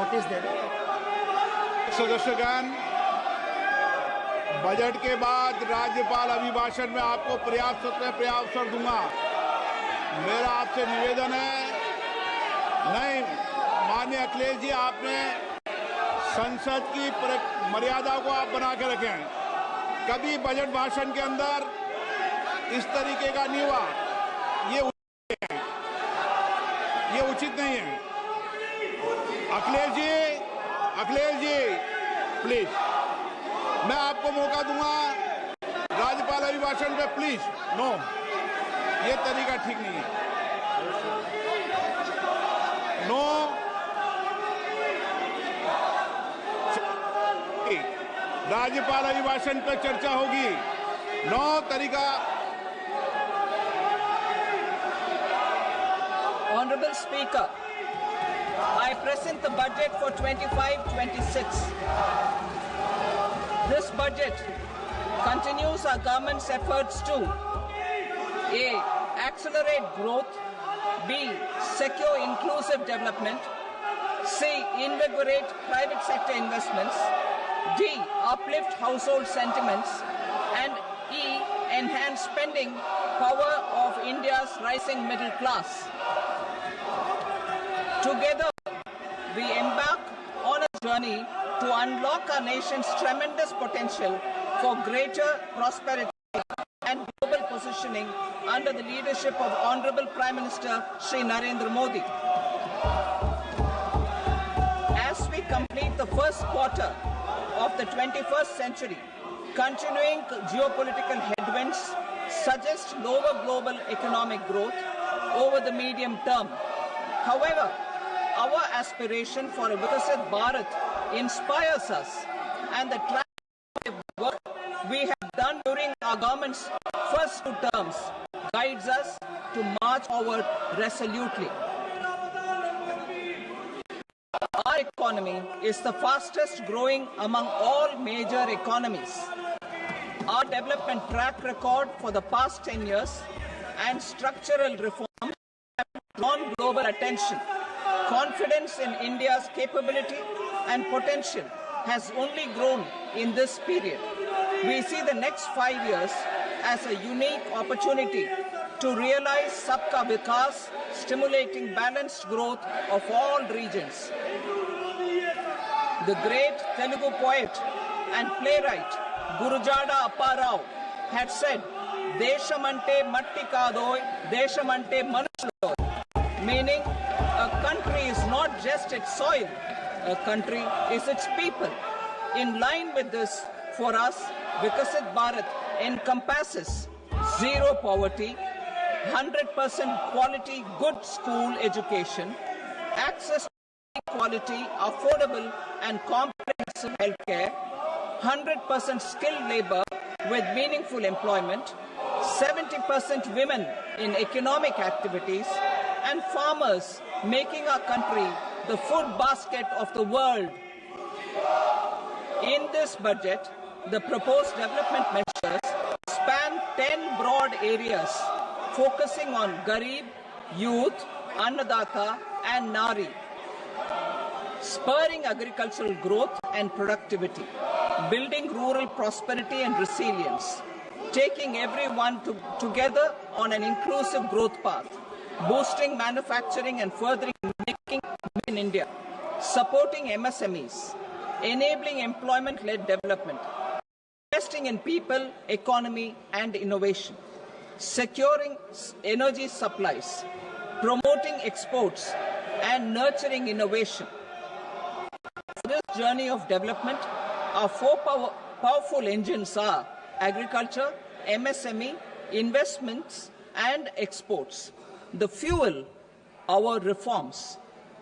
notice there. सदस्यगण, budget के बाद राज्यपाल अभिभाषण में आपको पर्याप्त अवसर दूंगा। मेरा आपसे निवेदन है, नहीं माननीय अखिलेश जी, आपने संसद की मर्यादा को आप बना के रखें। कभी बजट भाषण के अंदर इस तरीके का नहीं हुआ, ये उचित नहीं है। अखिलेश जी प्लीज, मैं आपको मौका दूंगा राज्यपाल अभिभाषण पे, प्लीज। नो, ये तरीका ठीक नहीं है। नो, राज्यपाल अभिभाषण पर चर्चा होगी। नो तरीका। Honorable Speaker, I present the budget for 25-26. This budget continues our government's efforts to A. Accelerate growth, B. Secure inclusive development, C. Invigorate private sector investments, D. Uplift household sentiments, and E. Enhance spending power of India's rising middle class. Together, we embark on a journey to unlock our nation's tremendous potential for greater prosperity and global positioning under the leadership of Honorable Prime Minister Shri Narendra Modi. As we complete the first quarter of the 21st century, continuing geopolitical headwinds suggest lower global economic growth over the medium term. However, our aspiration for a Vikasit Bharat inspires us, and the track work we have done during our government's first 2 terms guides us to march forward resolutely. Our economy is the fastest growing among all major economies. Our development track record for the past 10 years and structural reforms have drawn global attention. Confidence in India's capability and potential has only grown in this period. We see the next 5 years as a unique opportunity to realize Sabka Vikas, stimulating balanced growth of all regions. The great Telugu poet and playwright Gurujada Apparao had said, "Deshamante matti kadoy, deshamante manushulo," meaning a country is not just its soil, a country is its people. In line with this, for us, Vikasit Bharat encompasses zero poverty, 100% quality good school education, access to quality, affordable and comprehensive healthcare, 100% skilled labor with meaningful employment, 70% women in economic activities, and farmers making our country the food basket of the world. In this budget, the proposed development measures span 10 broad areas, focusing on Garib, youth, Annadata, and Nari, spurring agricultural growth and productivity, building rural prosperity and resilience, taking everyone together on an inclusive growth path, boosting manufacturing and furthering making in India, supporting MSMEs, enabling employment-led development, investing in people, economy, and innovation, securing energy supplies, promoting exports, and nurturing innovation. For this journey of development, our 4 powerful engines are agriculture, MSME, investments, and exports. The fuel, our reforms,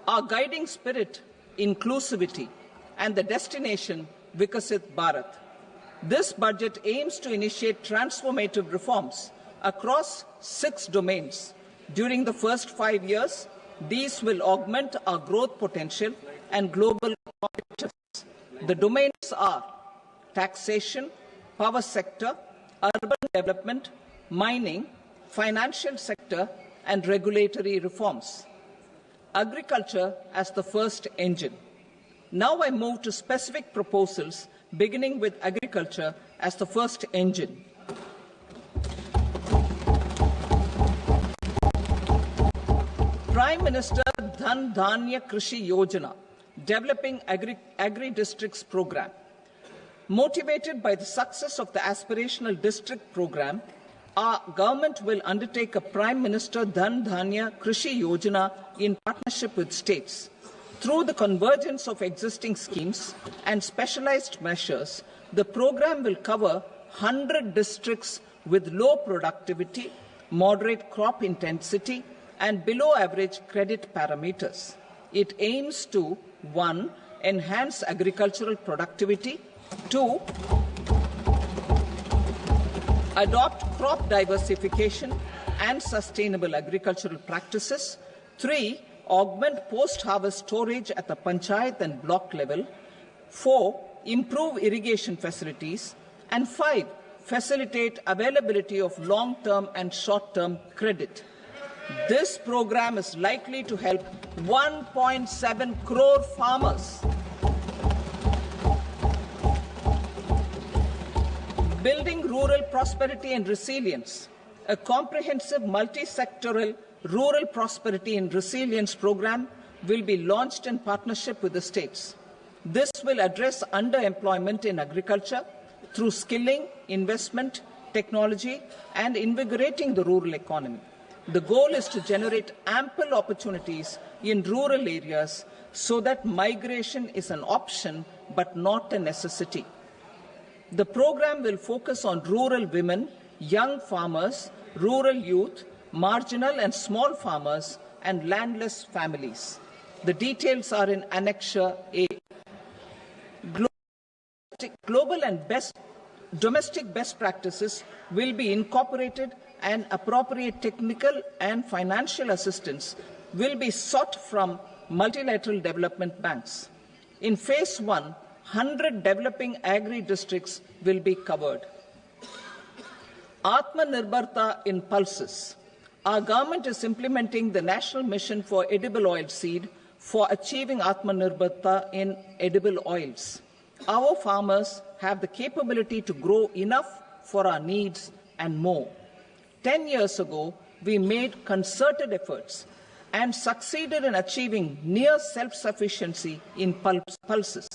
our guiding spirit, inclusivity, and the destination, Vikasit Bharat. This budget aims to initiate transformative reforms across 6 domains. During the first 5 years, these will augment our growth potential and global competitiveness. The domains are taxation, power sector, urban development, mining, financial sector, and regulatory reforms. Agriculture as the first engine. Now I move to specific proposals, beginning with agriculture as the first engine. Prime Minister Dhan Dhanya Krishi Yojana, developing agri-districts program. Motivated by the success of the aspirational district program, our government will undertake a Prime Minister Dhan Dhanya Krishi Yojana in partnership with states. Through the convergence of existing schemes and specialized measures, the program will cover 100 districts with low productivity, moderate crop intensity, and below average credit parameters. It aims to 1. Enhance agricultural productivity, 2. Adopt crop diversification and sustainable agricultural practices, 3. Augment post-harvest storage at the panchayat and block level, 4. Improve irrigation facilities, and 5. Facilitate availability of long-term and short-term credit. This program is likely to help 1.7 crore farmers. Building rural prosperity and resilience. A comprehensive multi-sectoral rural prosperity and resilience program will be launched in partnership with the states. This will address underemployment in agriculture through skilling, investment, technology, and invigorating the rural economy. The goal is to generate ample opportunities in rural areas so that migration is an option but not a necessity. The program will focus on rural women, young farmers, rural youth, marginal and small farmers, and landless families. The details are in Annexure A. Global and domestic best practices will be incorporated, and appropriate technical and financial assistance will be sought from multilateral development banks. In Phase 1, 100 developing agri-districts will be covered. Atmanirbharta in pulses. Our government is implementing the National Mission for Edible Oilseed for achieving Atmanirbharta in edible oils. Our farmers have the capability to grow enough for our needs and more. 10 years ago, we made concerted efforts and succeeded in achieving near self-sufficiency in pulses.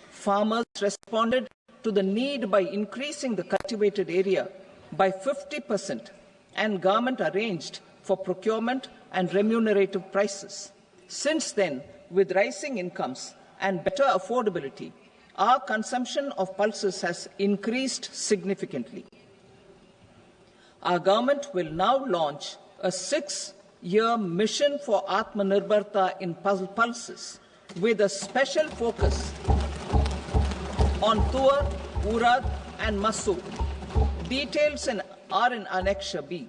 Farmers responded to the need by increasing the cultivated area by 50%, and government arranged for procurement and remunerative prices. Since then, with rising incomes and better affordability, our consumption of pulses has increased significantly. Our government will now launch a 6-year mission for Atmanirbharta in pulses with a special focus on Tuar, Urad and Masoor. Details are in Annexure B.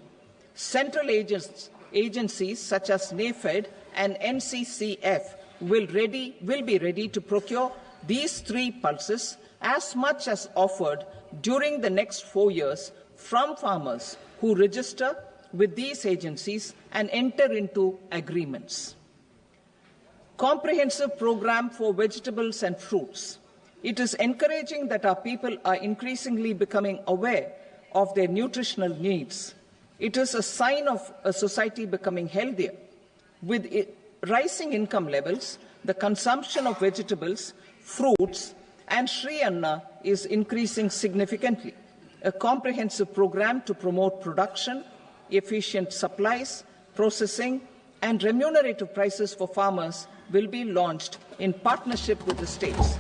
Central agencies such as NAFED and NCCF will be ready to procure these 3 pulses as much as offered during the next 4 years from farmers who register with these agencies and enter into agreements. Comprehensive program for vegetables and fruits. It is encouraging that our people are increasingly becoming aware of their nutritional needs. It is a sign of a society becoming healthier. With rising income levels, the consumption of vegetables, fruits, and Sri Anna is increasing significantly. A comprehensive program to promote production, efficient supplies, processing, and remunerative prices for farmers will be launched in partnership with the states.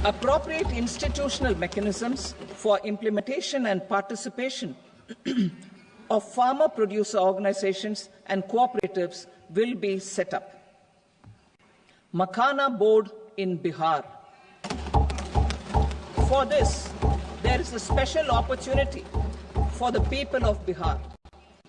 Appropriate institutional mechanisms for implementation and participation of farmer producer organizations and cooperatives will be set up. Makhana Board in Bihar. For this, there is a special opportunity for the people of Bihar.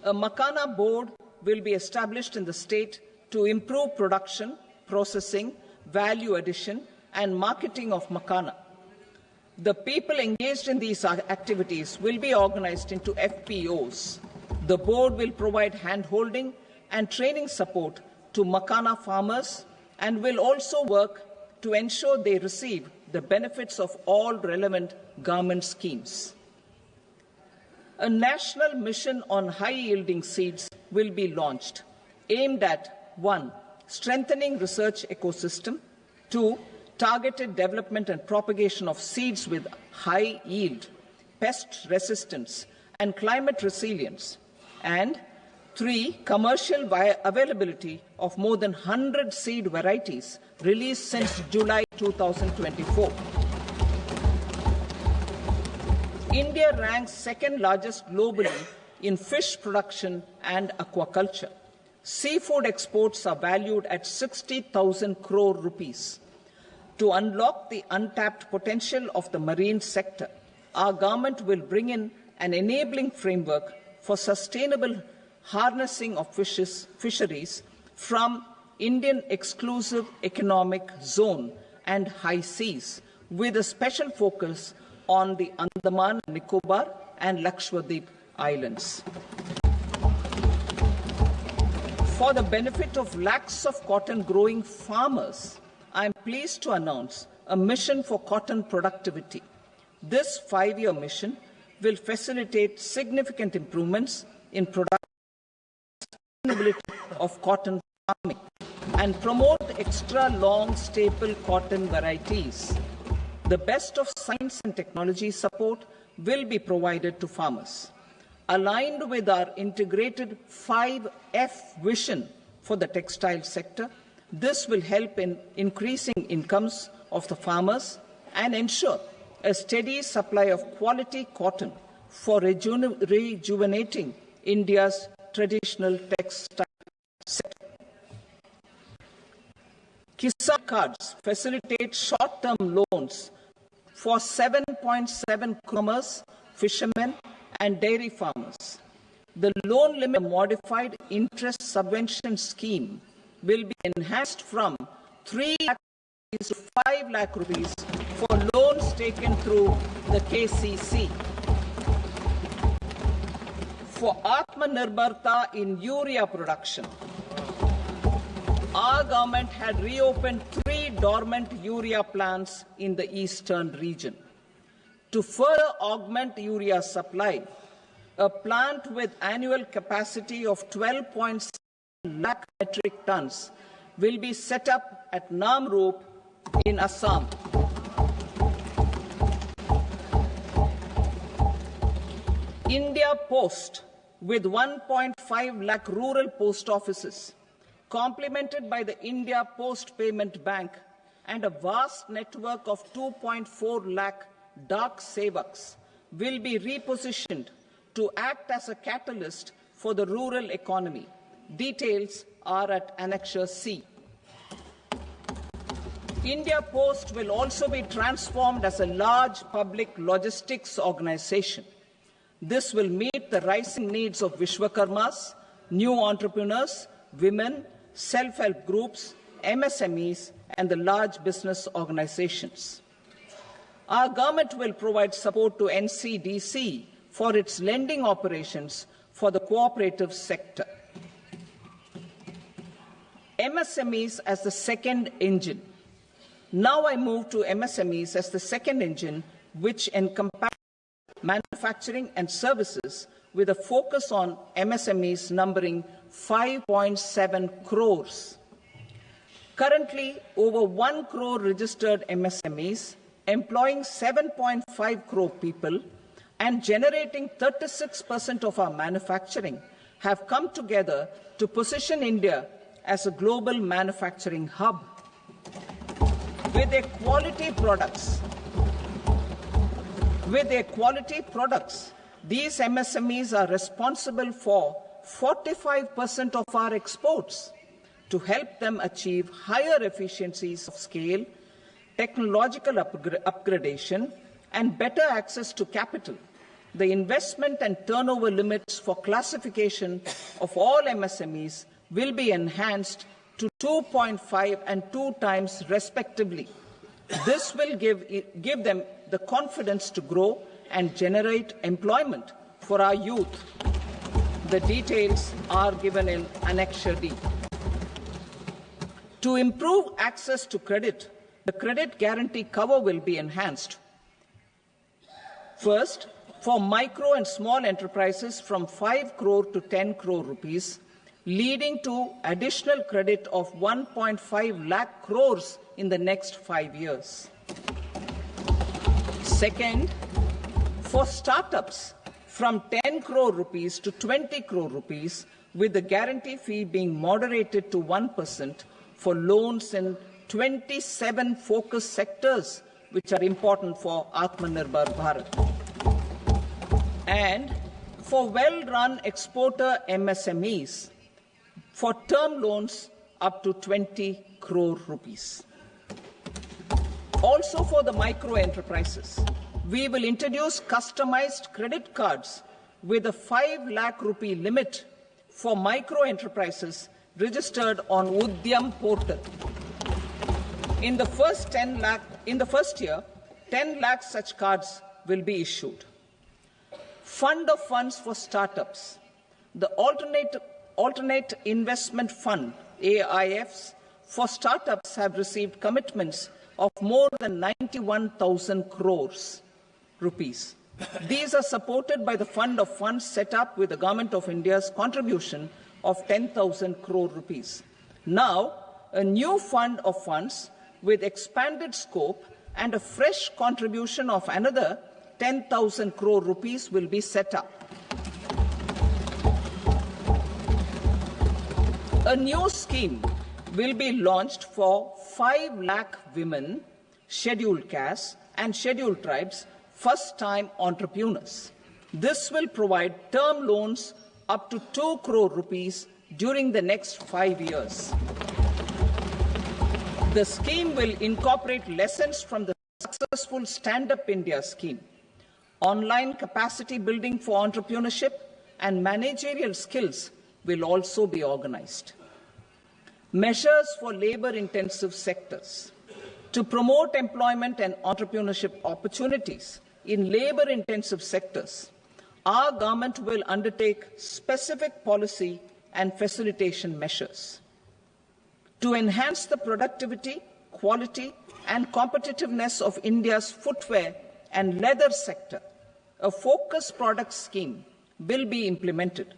A Makhana Board will be established in the state to improve production, processing, value addition, and marketing of Makhana. The people engaged in these activities will be organized into FPOs. The board will provide hand-holding and training support to Makhana farmers, and will also work to ensure they receive the benefits of all relevant government schemes. A national mission on high-yielding seeds will be launched, aimed at 1. Strengthening research ecosystem, 2. Targeted development and propagation of seeds with high yield, pest resistance, and climate resilience, and 3. Commercial availability of more than 100 seed varieties released since July 2024. India ranks second largest globally in fish production and aquaculture. Seafood exports are valued at 60,000 crore rupees. To unlock the untapped potential of the marine sector, our government will bring in an enabling framework for sustainable harnessing of fisheries from Indian exclusive economic zone and high seas, with a special focus on the Andaman, Nicobar and Lakshadweep Islands. For the benefit of lakhs of cotton growing farmers, I am pleased to announce a mission for cotton productivity. This 5-year mission will facilitate significant improvements in sustainability of cotton farming and promote extra long staple cotton varieties. The best of science and technology support will be provided to farmers. Aligned with our integrated 5F vision for the textile sector, this will help in increasing incomes of the farmers and ensure a steady supply of quality cotton for rejuvenating India's traditional textile sector. Kisan cards facilitate short-term loans for 7.7 crores fishermen and dairy farmers. The loan limit modified interest subvention scheme will be enhanced from 3 lakh rupees to 5 lakh rupees for loans taken through the KCC. For Atmanirbharta in urea production, our government had reopened 3 dormant urea plants in the eastern region. To further augment urea supply, a plant with annual capacity of 12.7 lakh metric tons will be set up at Namrup in Assam. India Post, with 1.5 lakh rural post offices, complemented by the India Post Payment Bank and a vast network of 2.4 lakh Dak Sevaks, will be repositioned to act as a catalyst for the rural economy. Details are at Annexure C. India Post will also be transformed as a large public logistics organization. This will meet the rising needs of Vishwakarmas, new entrepreneurs, women, self-help groups, MSMEs, and the large business organizations. Our government will provide support to NCDC for its lending operations for the cooperative sector. MSMEs as the second engine. Now I move to MSMEs as the second engine, which encompasses manufacturing and services with a focus on MSMEs numbering 5.7 crores. Currently, over 1 crore registered MSMEs, employing 7.5 crore people and generating 36% of our manufacturing, have come together to position India as a global manufacturing hub. With their quality products, these MSMEs are responsible for 45% of our exports. To help them achieve higher efficiencies of scale, technological upgradation, and better access to capital, the investment and turnover limits for classification of all MSMEs will be enhanced to 2.5 and 2 times respectively. This will give them the confidence to grow and generate employment for our youth. The details are given in Annexure D. To improve access to credit, the credit guarantee cover will be enhanced. First, for micro and small enterprises from 5 crore to 10 crore rupees, leading to additional credit of 1.5 lakh crores in the next 5 years. Second, for startups from 10 crore rupees to 20 crore rupees, with the guarantee fee being moderated to 1% for loans in 27 focus sectors which are important for Atmanirbhar Bharat. And for well-run exporter MSMEs, for term loans up to 20 crore rupees. Also for the micro enterprises, we will introduce customized credit cards with a 5 lakh rupee limit for micro enterprises registered on Udyam portal. In the first year, 10 lakh such cards will be issued. Fund of funds for startups. The Alternate Investment Fund, AIFs, for startups have received commitments of more than 91,000 crores rupees. These are supported by the fund of funds set up with the Government of India's contribution of 10,000 crore rupees. Now, a new fund of funds with expanded scope and a fresh contribution of another 10,000 crore rupees will be set up. A new scheme will be launched for 5 lakh women, scheduled castes and scheduled tribes, first-time entrepreneurs. This will provide term loans up to 2 crore rupees during the next 5 years. The scheme will incorporate lessons from the successful Stand Up India scheme. Online capacity building for entrepreneurship and managerial skills will also be organized. Measures for labor-intensive sectors. To promote employment and entrepreneurship opportunities in labor-intensive sectors, our government will undertake specific policy and facilitation measures. To enhance the productivity, quality, and competitiveness of India's footwear and leather sector, a focus product scheme will be implemented.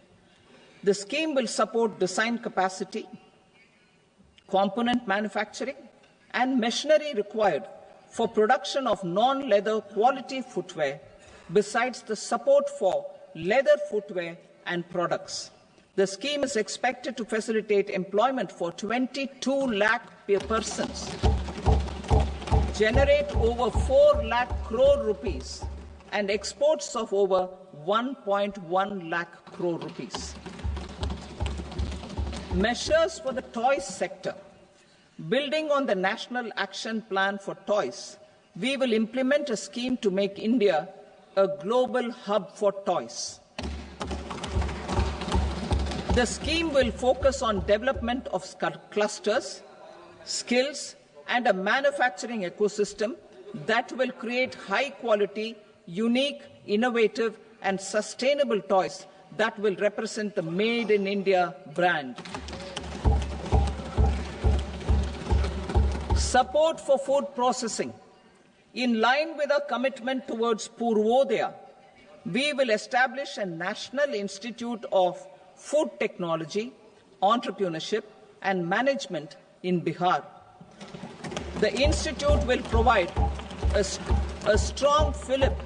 The scheme will support design capacity, component manufacturing, and machinery required for production of non-leather quality footwear, besides the support for leather footwear and products. The scheme is expected to facilitate employment for 22 lakh persons, generate over 4 lakh crore rupees, and exports of over 1.1 lakh crore rupees. Measures for the toys sector. Building on the National Action Plan for Toys, we will implement a scheme to make India a global hub for toys. The scheme will focus on development of clusters, skills, and a manufacturing ecosystem that will create high-quality, unique, innovative, and sustainable toys that will represent the Made in India brand. Support for food processing. In line with our commitment towards Purvodaya, we will establish a National Institute of Food Technology, Entrepreneurship and Management in Bihar. The institute will provide a strong fillip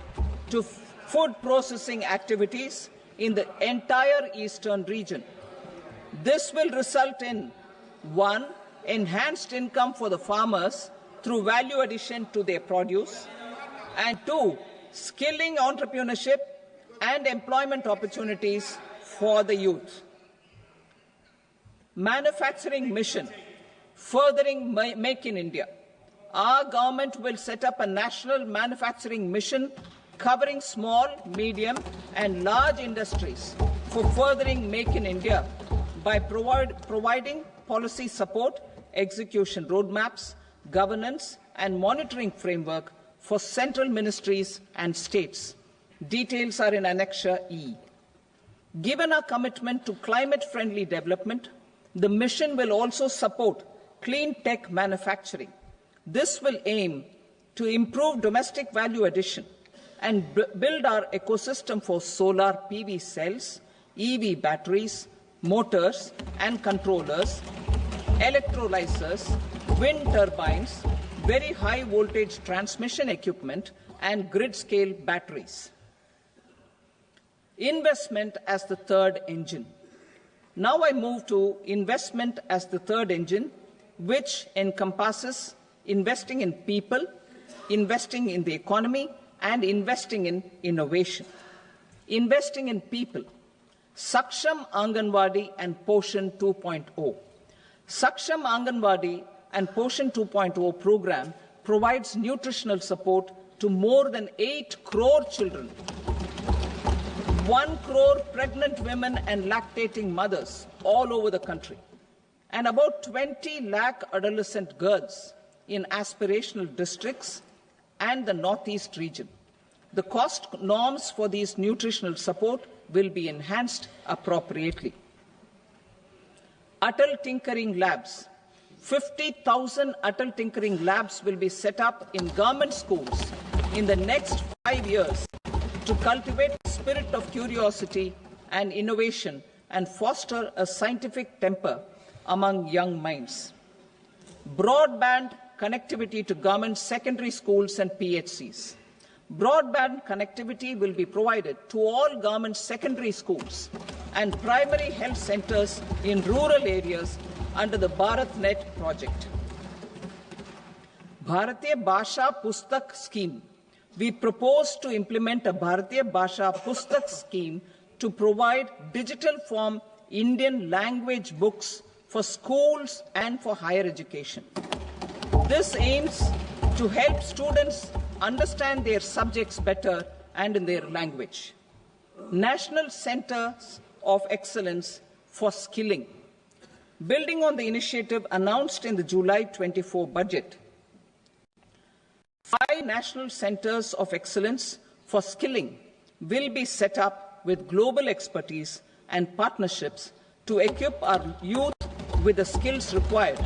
to food processing activities in the entire eastern region. This will result in 1. Enhanced income for the farmers through value addition to their produce, and 2. Skilling entrepreneurship and employment opportunities for the youth. Manufacturing mission, furthering Make in India. Our government will set up a national manufacturing mission covering small, medium, and large industries for furthering Make in India by providing policy support, execution roadmaps, governance, and monitoring framework for central ministries and states. Details are in Annexure E. Given our commitment to climate-friendly development, the mission will also support clean tech manufacturing. This will aim to improve domestic value addition and build our ecosystem for solar PV cells, EV batteries, motors and controllers, electrolyzers, wind turbines, very high voltage transmission equipment and grid-scale batteries. Investment as the third engine. Now I move to investment as the third engine, which encompasses investing in people, investing in the economy, and investing in innovation. Investing in people. Saksham Anganwadi and Poshan 2.0. Saksham Anganwadi and Poshan 2.0 program provides nutritional support to more than 8 crore children, 1 crore pregnant women and lactating mothers all over the country, and about 20 lakh adolescent girls in aspirational districts and the Northeast region. The cost norms for these nutritional support will be enhanced appropriately. Atal Tinkering Labs. 50,000 Atal Tinkering Labs will be set up in government schools in the next 5 years to cultivate a spirit of curiosity and innovation and foster a scientific temper among young minds. Broadband connectivity to government secondary schools and PHCs. Broadband connectivity will be provided to all government secondary schools and primary health centers in rural areas under the BharatNet project. Bharatiya Bhasha Pustak Scheme. We propose to implement a Bharatiya Bhasha Pustak scheme to provide digital form Indian language books for schools and for higher education. This aims to help students understand their subjects better and in their language. National Centers of Excellence for Skilling. Building on the initiative announced in the July 24 budget, 5 national centers of excellence for skilling will be set up with global expertise and partnerships to equip our youth with the skills required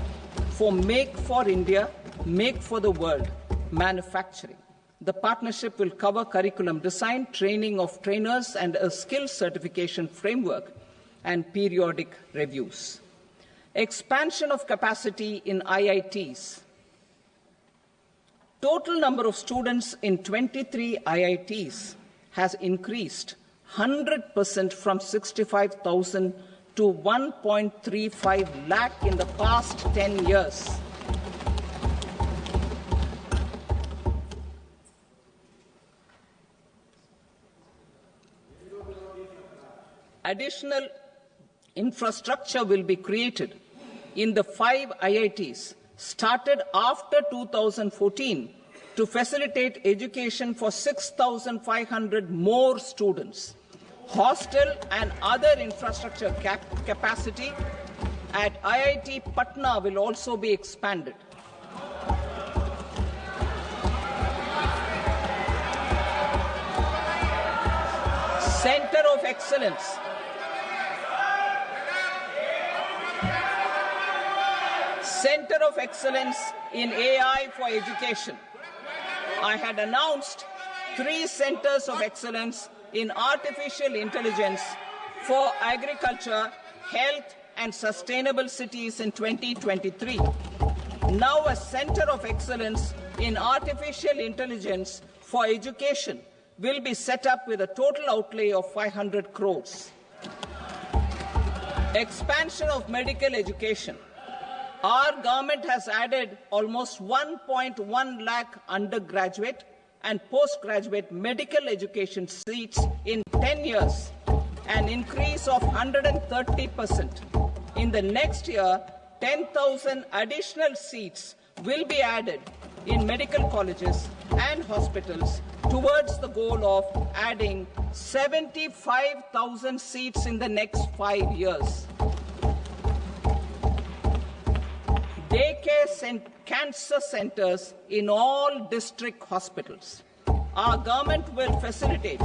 for Make for India, Make for the World manufacturing. The partnership will cover curriculum design, training of trainers, and a skills certification framework and periodic reviews. Expansion of capacity in IITs. Total number of students in 23 IITs has increased 100% from 65,000 to 1.35 lakh in the past 10 years. Additional infrastructure will be created in the 5 IITs started after 2014 to facilitate education for 6,500 more students. Hostel and other infrastructure capacity at IIT Patna will also be expanded. Center of Excellence. Center of Excellence in AI for Education. I had announced 3 centers of excellence in artificial intelligence for agriculture, health, and sustainable cities in 2023. Now a center of excellence in artificial intelligence for education will be set up with a total outlay of 500 crores. Expansion of medical education. Our government has added almost 1.1 lakh undergraduate and postgraduate medical education seats in 10 years, an increase of 130%. In the next year, 10,000 additional seats will be added in medical colleges and hospitals towards the goal of adding 75,000 seats in the next 5 years. Daycare cancer centers in all district hospitals. Our government will facilitate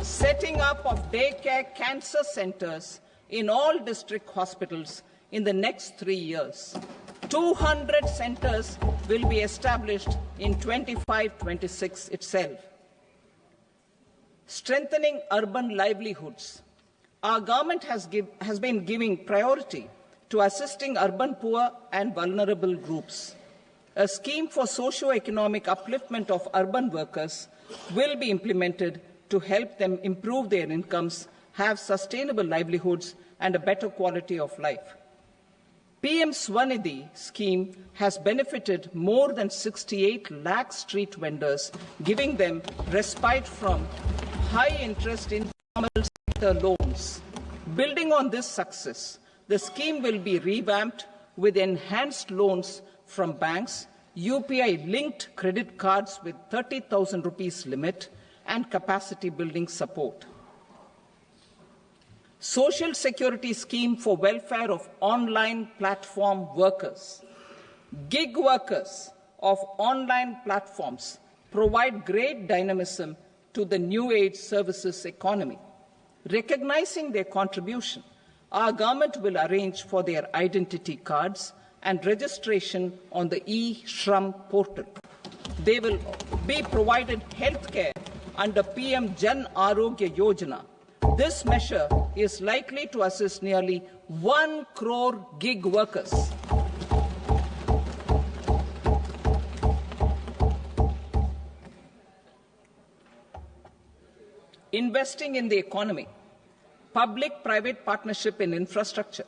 setting up of daycare cancer centers in all district hospitals in the next 3 years. 200 centers will be established in 25-26 itself. Strengthening urban livelihoods. Our government has been giving priority to assisting urban poor and vulnerable groups. A scheme for socio-economic upliftment of urban workers will be implemented to help them improve their incomes, have sustainable livelihoods, and a better quality of life. PM Swanidhi scheme has benefited more than 68 lakh street vendors, giving them respite from high-interest informal sector loans. Building on this success, the scheme will be revamped with enhanced loans from banks, UPI-linked credit cards with 30,000 rupees limit, and capacity building support. Social Security scheme for welfare of online platform workers. Gig workers of online platforms provide great dynamism to the new age services economy. Recognizing their contribution, our government will arrange for their identity cards and registration on the e-Shram portal. They will be provided healthcare under PM Jan Arogya Yojana. This measure is likely to assist nearly 1 crore gig workers. Investing in the economy. Public-private partnership in infrastructure.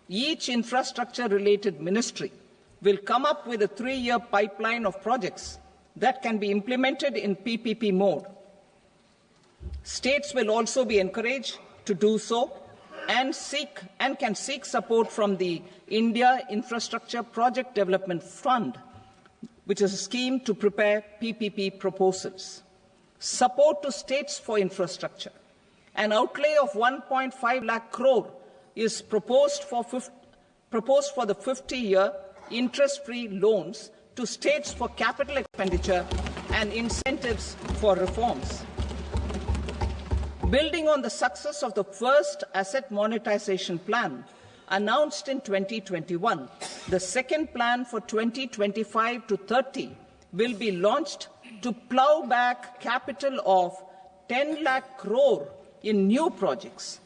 Each infrastructure-related ministry will come up with a 3-year pipeline of projects that can be implemented in PPP mode. States will also be encouraged to do so and can seek support from the India Infrastructure Project Development Fund, which is a scheme to prepare PPP proposals. Support to states for infrastructure. An outlay of 1.5 lakh crore is proposed for the 50-year interest-free loans to states for capital expenditure and incentives for reforms. Building on the success of the first asset monetization plan announced in 2021, the second plan for 2025 to 30 will be launched to plough back capital of 10 lakh crore in new projects.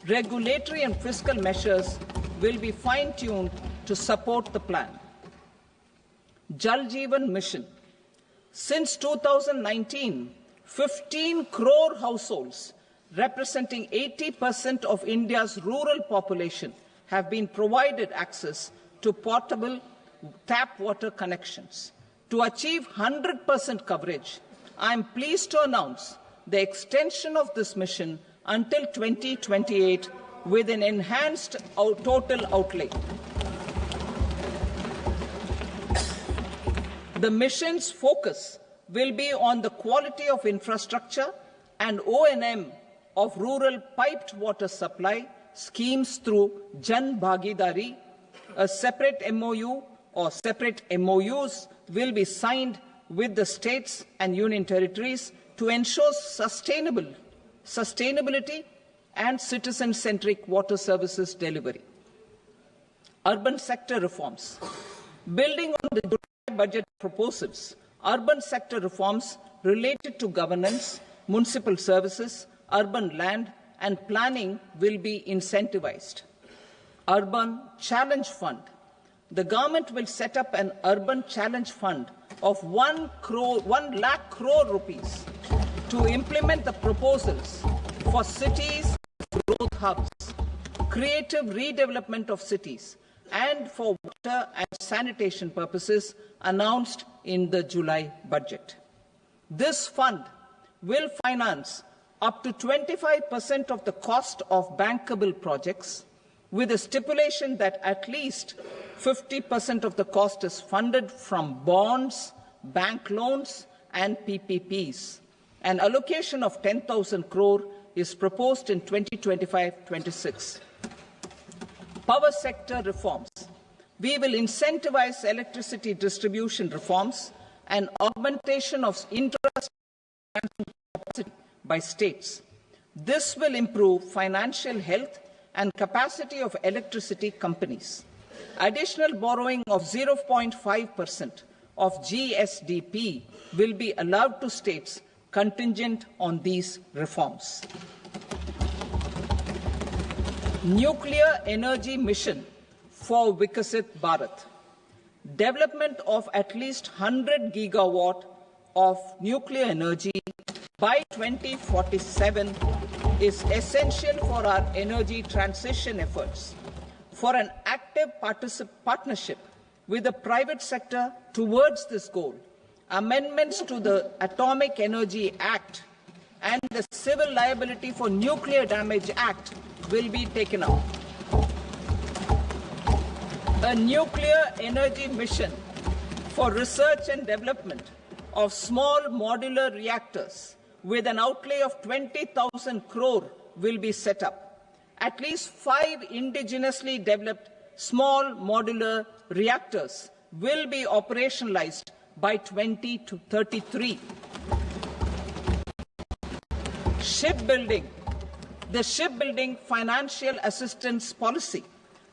Regulatory and fiscal measures will be fine-tuned to support the plan. Jal Jeevan Mission. Since 2019, 15 crore households representing 80% of India's rural population have been provided access to portable tap water connections. To achieve 100% coverage, I am pleased to announce the extension of this mission until 2028 with an enhanced total outlay. The mission's focus will be on the quality of infrastructure and O&M of rural piped water supply schemes through Jan Bhagidari. A separate MOU or separate MOUs will be signed with the states and union territories to ensure sustainability and citizen-centric water services delivery. Urban sector reforms. Building on the July budget proposals, urban sector reforms related to governance, municipal services, urban land and planning will be incentivized. Urban Challenge Fund. The government will set up an Urban Challenge Fund of 1 lakh crore rupees to implement the proposals for cities, growth hubs, creative redevelopment of cities, and for water and sanitation purposes announced in the July budget. This fund will finance up to 25% of the cost of bankable projects, with a stipulation that at least 50% of the cost is funded from bonds, bank loans, and PPPs. An allocation of 10,000 crore is proposed in 2025-26. Power sector reforms. We will incentivize electricity distribution reforms and augmentation of interest capacity by states. This will improve financial health and capacity of electricity companies. Additional borrowing of 0.5% of GSDP will be allowed to states contingent on these reforms. Nuclear energy mission for Vikasit Bharat. Development of at least 100 gigawatt of nuclear energy by 2047 is essential for our energy transition efforts. For an active partnership with the private sector towards this goal, amendments to the Atomic Energy Act and the Civil Liability for Nuclear Damage Act will be taken up. A nuclear energy mission for research and development of small modular reactors with an outlay of 20,000 crore will be set up. At least 5 indigenously developed small modular reactors will be operationalized by 2033. Shipbuilding. The shipbuilding financial assistance policy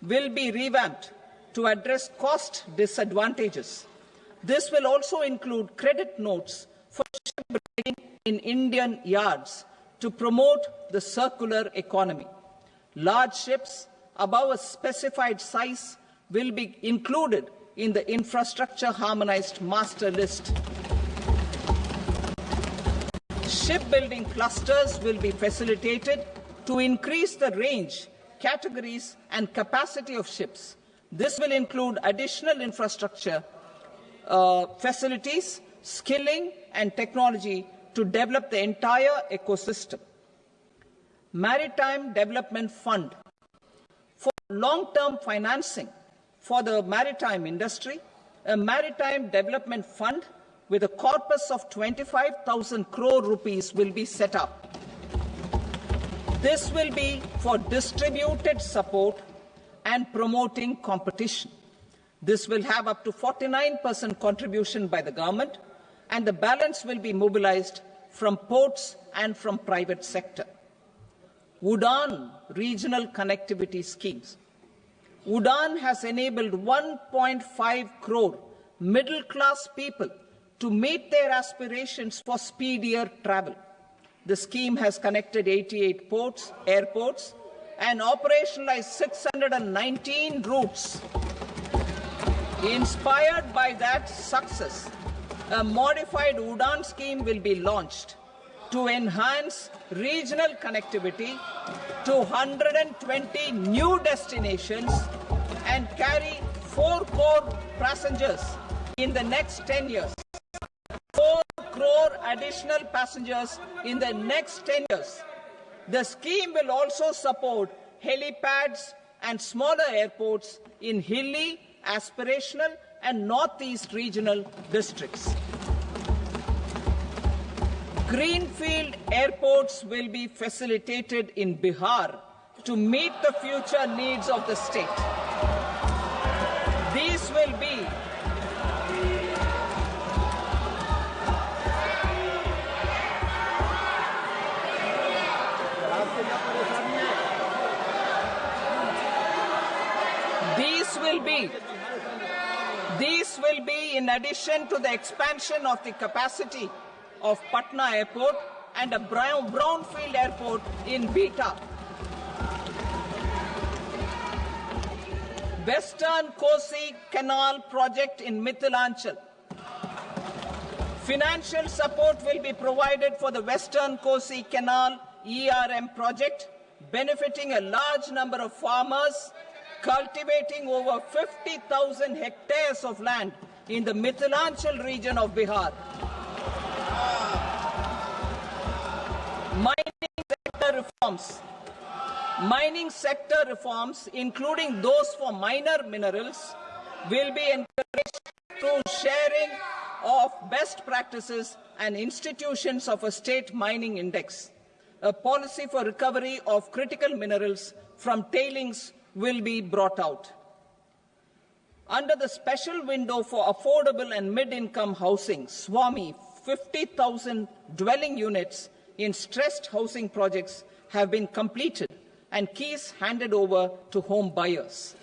will be revamped to address cost disadvantages. This will also include credit notes for shipbuilding in Indian yards to promote the circular economy. Large ships above a specified size will be included in the infrastructure harmonized master list. Shipbuilding clusters will be facilitated to increase the range, categories, and capacity of ships. This will include additional infrastructure, facilities, skilling, and technology to develop the entire ecosystem. Maritime Development Fund. For long-term financing for the maritime industry, a Maritime Development Fund with a corpus of 25,000 crore rupees will be set up. This will be for distributed support and promoting competition. This will have up to 49% contribution by the government, and the balance will be mobilized from ports and from private sector. UDAN regional connectivity schemes. UDAN has enabled 1.5 crore middle-class people to meet their aspirations for speedier travel. The scheme has connected 88 airports, and operationalized 619 routes. Inspired by that success, a modified UDAN scheme will be launched to enhance regional connectivity to 120 new destinations and carry 4 crore passengers in the next 10 years. 4 crore additional passengers in the next 10 years. The scheme will also support helipads and smaller airports in hilly, aspirational, and northeast regional districts. Greenfield airports will be facilitated in Bihar to meet the future needs of the state. These will be in addition to the expansion of the capacity of Patna Airport and a brownfield airport in Beta. Western Kosi Canal project in Mithilanchal. Financial support will be provided for the Western Kosi Canal ERM project, benefiting a large number of farmers cultivating over 50,000 hectares of land in the Mithilanchal region of Bihar. Mining sector reforms, including those for minor minerals, will be encouraged through sharing of best practices and institutions of a state mining index. A policy for recovery of critical minerals from tailings will be brought out. Under the special window for affordable and mid-income housing, SWAMI, 50,000 dwelling units in stressed housing projects have been completed and keys handed over to home buyers.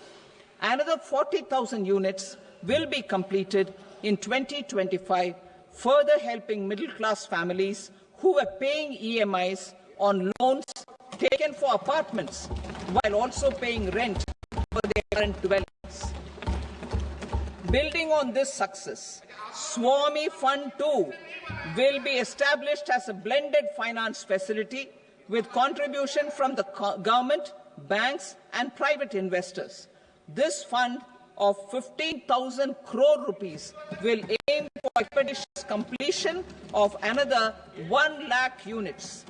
Another 40,000 units will be completed in 2025, further helping middle-class families who were paying EMIs on loans taken for apartments while also paying rent for their current dwellings. Building on this success, Swami Fund 2 will be established as a blended finance facility with contribution from the government, banks and private investors. This fund of 15,000 crore rupees will aim for expeditious completion of another 1 lakh units.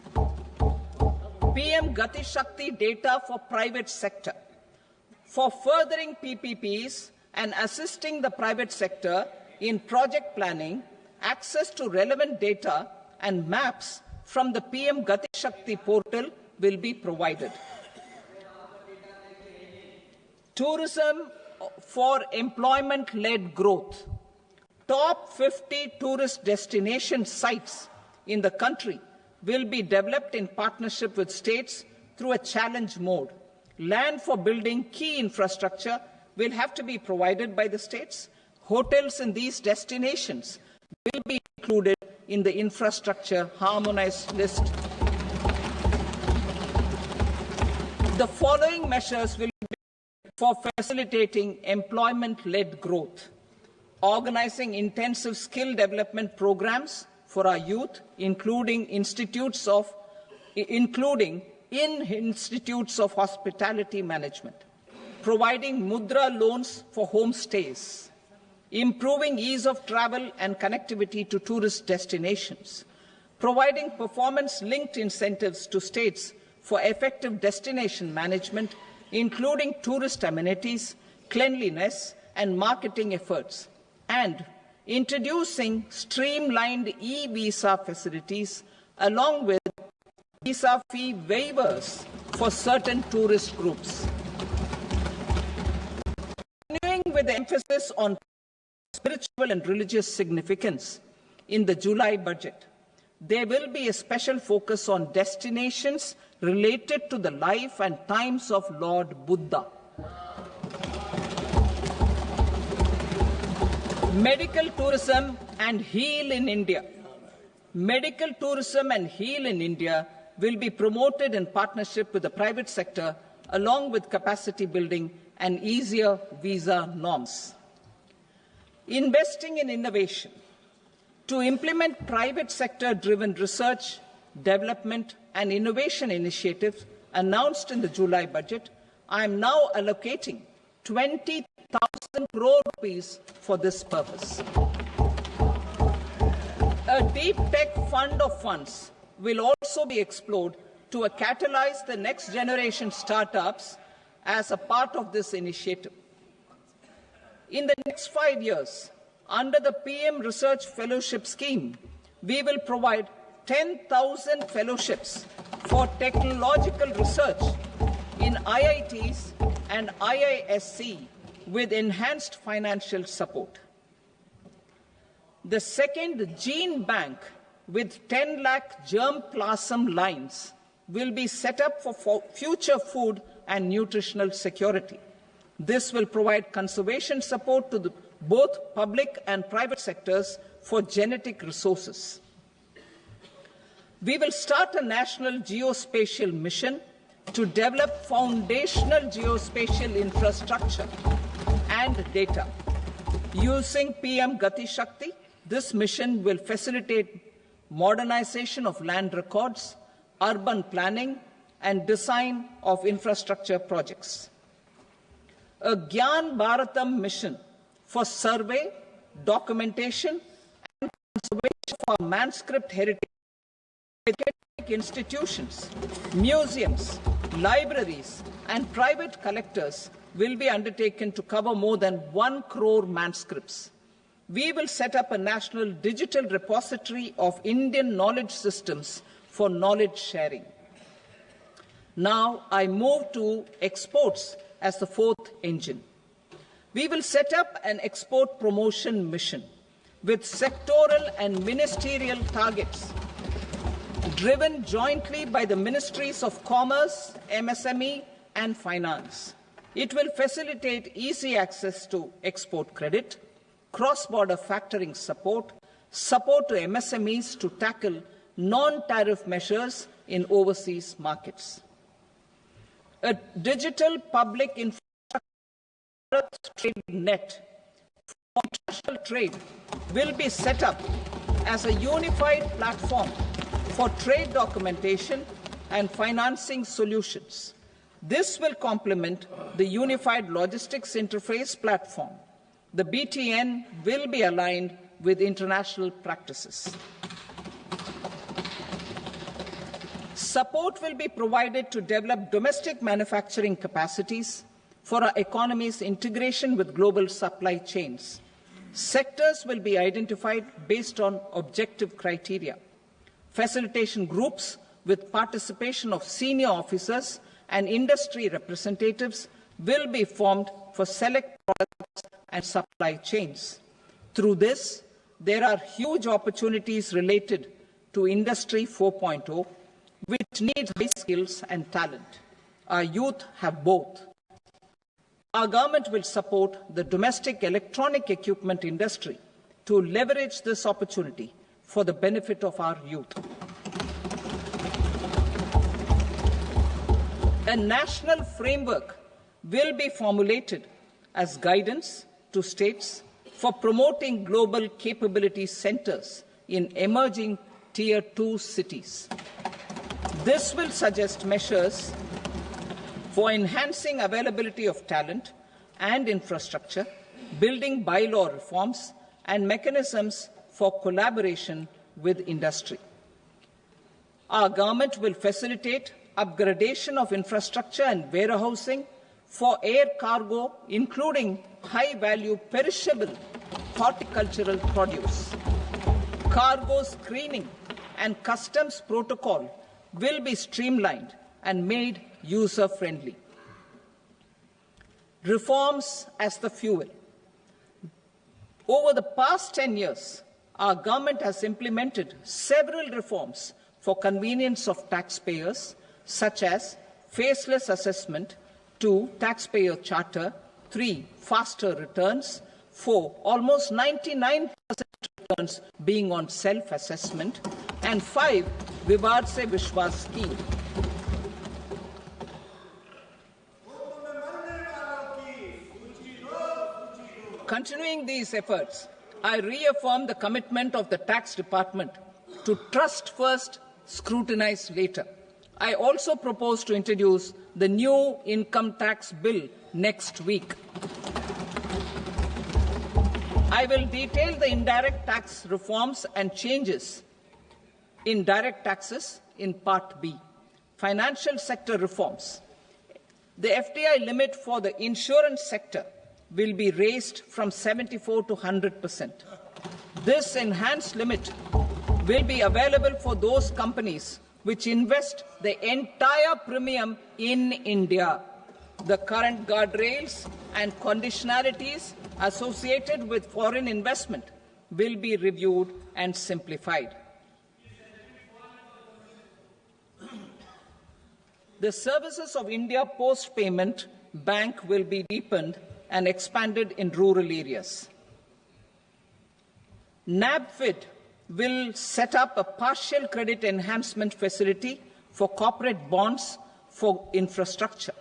PM Gati Shakti data for private sector. For furthering PPPs and assisting the private sector in project planning, access to relevant data and maps from the PM Gati Shakti portal will be provided. Tourism for employment-led growth. Top 50 tourist destination sites in the country will be developed in partnership with states through a challenge mode. Land for building key infrastructure will have to be provided by the states. Hotels in these destinations will be included in the infrastructure harmonized list. The following measures will be for facilitating employment-led growth: organizing intensive skill development programs for our youth, including in institutes of hospitality management, providing mudra loans for homestays, improving ease of travel and connectivity to tourist destinations, providing performance-linked incentives to states for effective destination management, including tourist amenities, cleanliness and marketing efforts, and introducing streamlined e-visa facilities along with visa fee waivers for certain tourist groups. Continuing with the emphasis on spiritual and religious significance, in the July budget, there will be a special focus on destinations related to the life and times of Lord Buddha. Medical tourism and heal in India. Medical tourism and heal in India will be promoted in partnership with the private sector, along with capacity building and easier visa norms. Investing in innovation. To implement private sector-driven research, development and innovation initiatives announced in the July budget, I am now allocating 20,000 crore rupees for this purpose. A deep tech fund of funds will also be explored to catalyze the next generation startups as a part of this initiative. In the next 5 years, under the PM Research Fellowship Scheme, we will provide 10,000 fellowships for technological research in IITs and IISc with enhanced financial support. The second gene bank with 10 lakh germplasm lines will be set up for future food and nutritional security. This will provide conservation support to both public and private sectors for genetic resources. We will start a national geospatial mission to develop foundational geospatial infrastructure and data. Using PM Gati Shakti, this mission will facilitate modernization of land records, urban planning, and design of infrastructure projects. A Gyan Bharatam mission for survey, documentation, and conservation of our manuscript heritage. Academic institutions, museums, libraries, and private collectors will be undertaken to cover more than 1 crore manuscripts. We will set up a national digital repository of Indian knowledge systems for knowledge sharing. Now I move to exports as the fourth engine. We will set up an export promotion mission with sectoral and ministerial targets driven jointly by the Ministries of Commerce, MSME and Finance. It will facilitate easy access to export credit, cross-border factoring support, support to MSMEs to tackle non-tariff measures in overseas markets. A digital public infrastructure trade net for international trade will be set up as a unified platform for trade documentation and financing solutions. This will complement the Unified Logistics Interface platform. The BTN will be aligned with international practices. Support will be provided to develop domestic manufacturing capacities for our economy's integration with global supply chains. Sectors will be identified based on objective criteria. Facilitation groups with participation of senior officers and industry representatives will be formed for select products and supply chains. Through this, there are huge opportunities related to Industry 4.0, which needs high skills and talent. Our youth have both. Our government will support the domestic electronic equipment industry to leverage this opportunity for the benefit of our youth. A national framework will be formulated as guidance to states for promoting global capability centers in emerging Tier 2 cities. This will suggest measures for enhancing availability of talent and infrastructure, building bylaw reforms, and mechanisms for collaboration with industry. Our government will facilitate upgradation of infrastructure and warehousing for air cargo, including high-value perishable horticultural produce. Cargo screening and customs protocol will be streamlined and made user-friendly. Reforms as the fuel. Over the past 10 years, our government has implemented several reforms for convenience of taxpayers, such as faceless assessment, 2, taxpayer charter, 3, faster returns, 4, almost 99% returns being on self-assessment, and 5, Vivad Se Vishwas scheme. Continuing these efforts, I reaffirm the commitment of the Tax Department to trust first, scrutinize later. I also propose to introduce the new income tax bill next week. I will detail the indirect tax reforms and changes in direct taxes in Part B. Financial sector reforms. The FDI limit for the insurance sector will be raised from 74 to 100%. This enhanced limit will be available for those companies which invest the entire premium in India. The current guardrails and conditionalities associated with foreign investment will be reviewed and simplified. The services of India Post Payment Bank will be deepened and expanded in rural areas. NABFID will set up a partial credit enhancement facility for corporate bonds for infrastructure.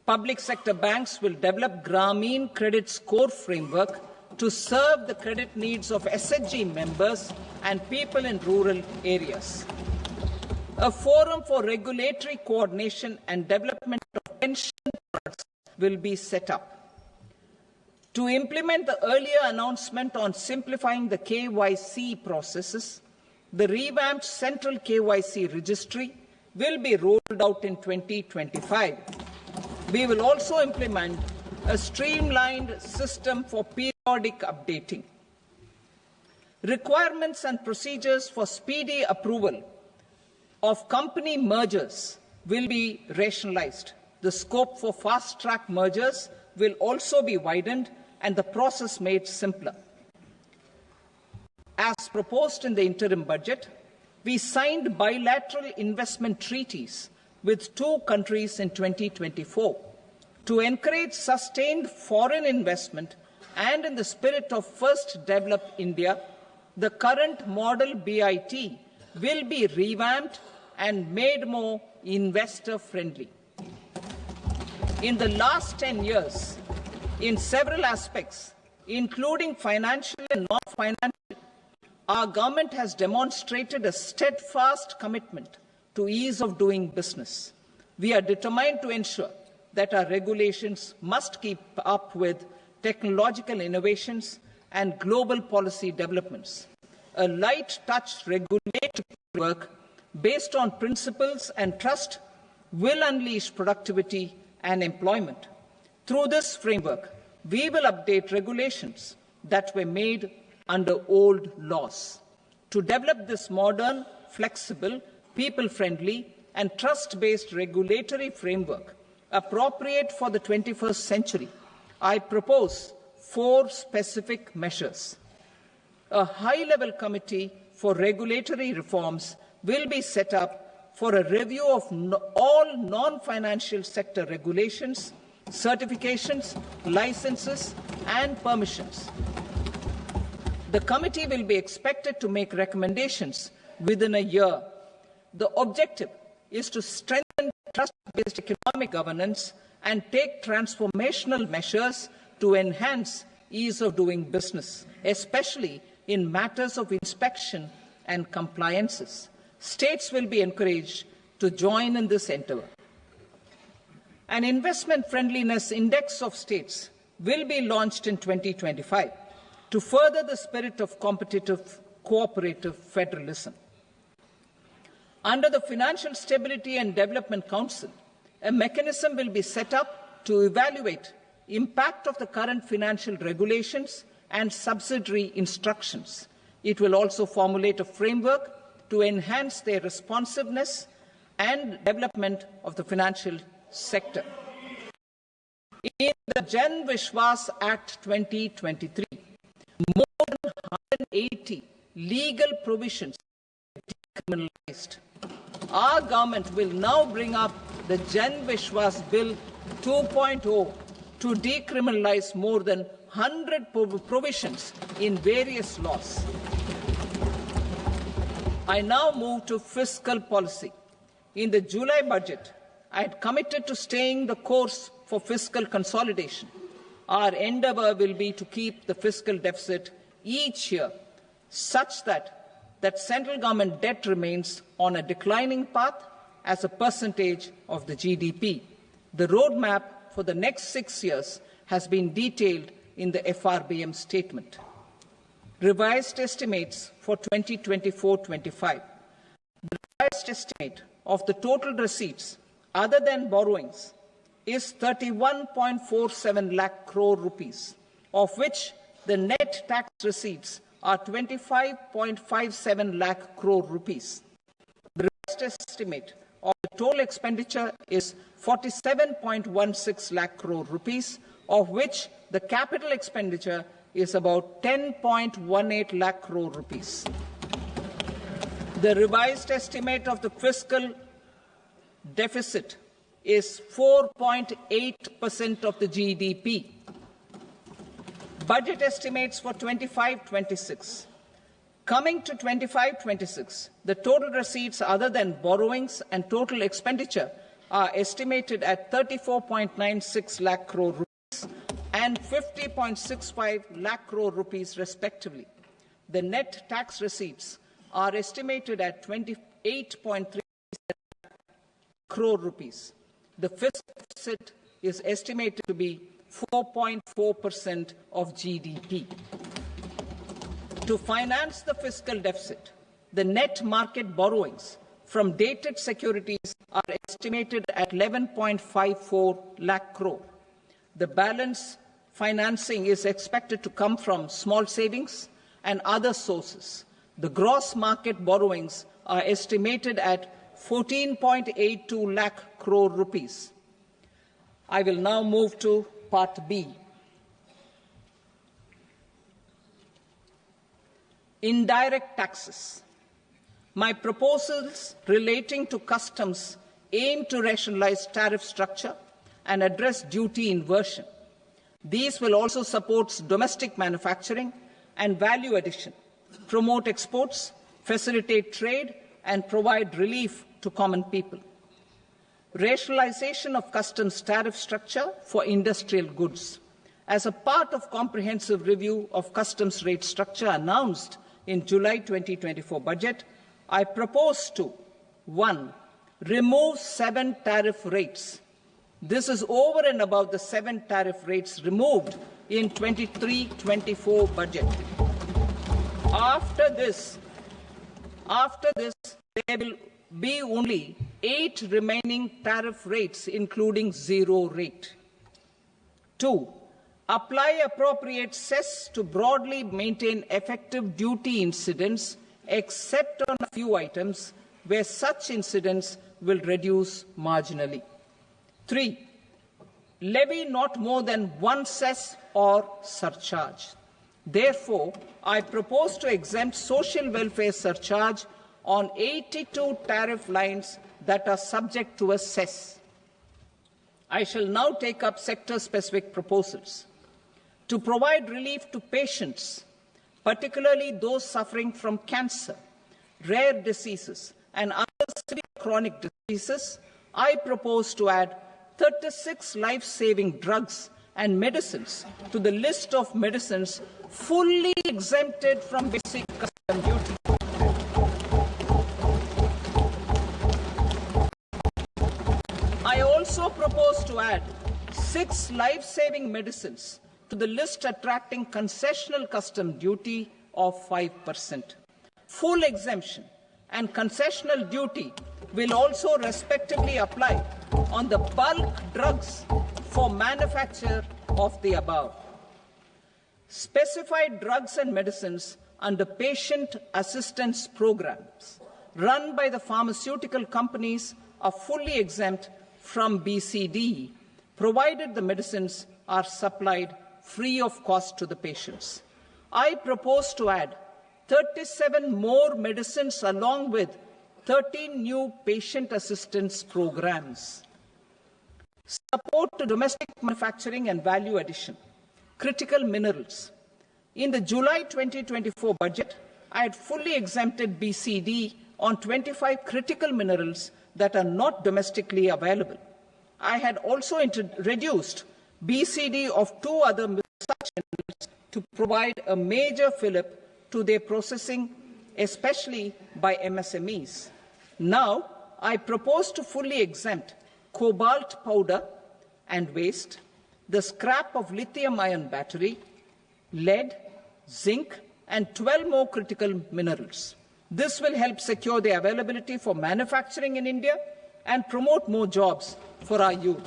Public sector banks will develop Grameen Credit Score framework to serve the credit needs of SHG members and people in rural areas. A forum for regulatory coordination and development of pension products will be set up. To implement the earlier announcement on simplifying the KYC processes, the revamped Central KYC Registry will be rolled out in 2025. We will also implement a streamlined system for periodic updating. Requirements and procedures for speedy approval of company mergers will be rationalized. The scope for fast-track mergers will also be widened and the process made simpler. As proposed in the interim budget, We signed bilateral investment treaties with 2 countries in 2024 to encourage sustained foreign investment, and in the spirit of First Develop India, the current model BIT will be revamped and made more investor-friendly. In the last 10 years, in several aspects, including financial and non-financial, our government has demonstrated a steadfast commitment to ease of doing business. We are determined to ensure that our regulations must keep up with technological innovations and global policy developments. A light-touch regulatory framework based on principles and trust will unleash productivity and employment. Through this framework, we will update regulations that were made under old laws. To develop this modern, flexible, people-friendly and trust-based regulatory framework appropriate for the 21st century, I propose 4 specific measures. A high-level committee for regulatory reforms will be set up for a review of all non-financial sector regulations, certifications, licenses, and permissions. The committee will be expected to make recommendations within a year. The objective is to strengthen trust-based economic governance and take transformational measures to enhance ease of doing business, especially in matters of inspection and compliances. States will be encouraged to join in this endeavour. An investment friendliness index of states will be launched in 2025 to further the spirit of competitive, cooperative federalism. Under the Financial Stability and Development Council, a mechanism will be set up to evaluate impact of the current financial regulations and subsidiary instructions. It will also formulate a framework to enhance their responsiveness and development of the financial sector. In the Jan Vishwas Act 2023, more than 180 legal provisions are decriminalized. Our government will now bring up the Jan Vishwas Bill 2.0 to decriminalize more than 100 provisions in various laws. I now move to fiscal policy. In the July budget, I had committed to staying the course for fiscal consolidation. Our endeavour will be to keep the fiscal deficit each year such that central government debt remains on a declining path as a percentage of the GDP. The roadmap for the next 6 years has been detailed in the FRBM statement. Revised estimates for 2024-25. The revised estimate of the total receipts other than borrowings is 31.47 lakh crore rupees, of which the net tax receipts are 25.57 lakh crore rupees. The revised estimate of the total expenditure is 47.16 lakh crore rupees, of which the capital expenditure is about 10.18 lakh crore rupees. The revised estimate of the fiscal deficit is 4.8% of the GDP. Budget estimates for 25-26. Coming to 25-26, the total receipts other than borrowings and total expenditure are estimated at 34.96 lakh crore rupees and 50.65 lakh crore rupees respectively. The net tax receipts are estimated at 28.3 crore rupees. The fiscal deficit is estimated to be 4.4% of GDP. To finance the fiscal deficit, the net market borrowings from dated securities are estimated at 11.54 lakh crore. The balance financing is expected to come from small savings and other sources. The gross market borrowings are estimated at 14.82 lakh crore rupees. I will now move to Part B. Indirect taxes. My proposals relating to customs aim to rationalize tariff structure and address duty inversion. These will also support domestic manufacturing and value addition, promote exports, facilitate trade, and provide relief to common people. Rationalization of customs tariff structure for industrial goods. As a part of comprehensive review of customs rate structure announced in July 2024 budget, I propose to 1. Remove 7 tariff rates. This is over and above the 7 tariff rates removed in 23-24 budget. After this, there will be only 8 remaining tariff rates, including 0 rate. 2. Apply appropriate cess to broadly maintain effective duty incidence, except on a few items where such incidence will reduce marginally. 3. Levy not more than 1 cess or surcharge. Therefore, I propose to exempt social welfare surcharge on 82 tariff lines that are subject to a cess. I shall now take up sector-specific proposals. To provide relief to patients, particularly those suffering from cancer, rare diseases, and other severe chronic diseases, I propose to add 36 life-saving drugs and medicines to the list of medicines fully exempted from basic custom duty. I also propose to add 6 life-saving medicines to the list attracting concessional custom duty of 5%. Full exemption and concessional duty will also respectively apply on the bulk drugs for manufacture of the above. Specified drugs and medicines under patient assistance programs run by the pharmaceutical companies are fully exempt from BCD, provided the medicines are supplied free of cost to the patients. I propose to add 37 more medicines along with 13 new patient assistance programs. Support to domestic manufacturing and value addition. Critical minerals. In the July 2024 budget, I had fully exempted BCD on 25 critical minerals that are not domestically available. I had also reduced BCD of 2 other such minerals to provide a major fillip to their processing, especially by MSMEs. Now, I propose to fully exempt cobalt powder and waste, the scrap of lithium-ion battery, lead, zinc, and 12 more critical minerals. This will help secure their availability for manufacturing in India and promote more jobs for our youth.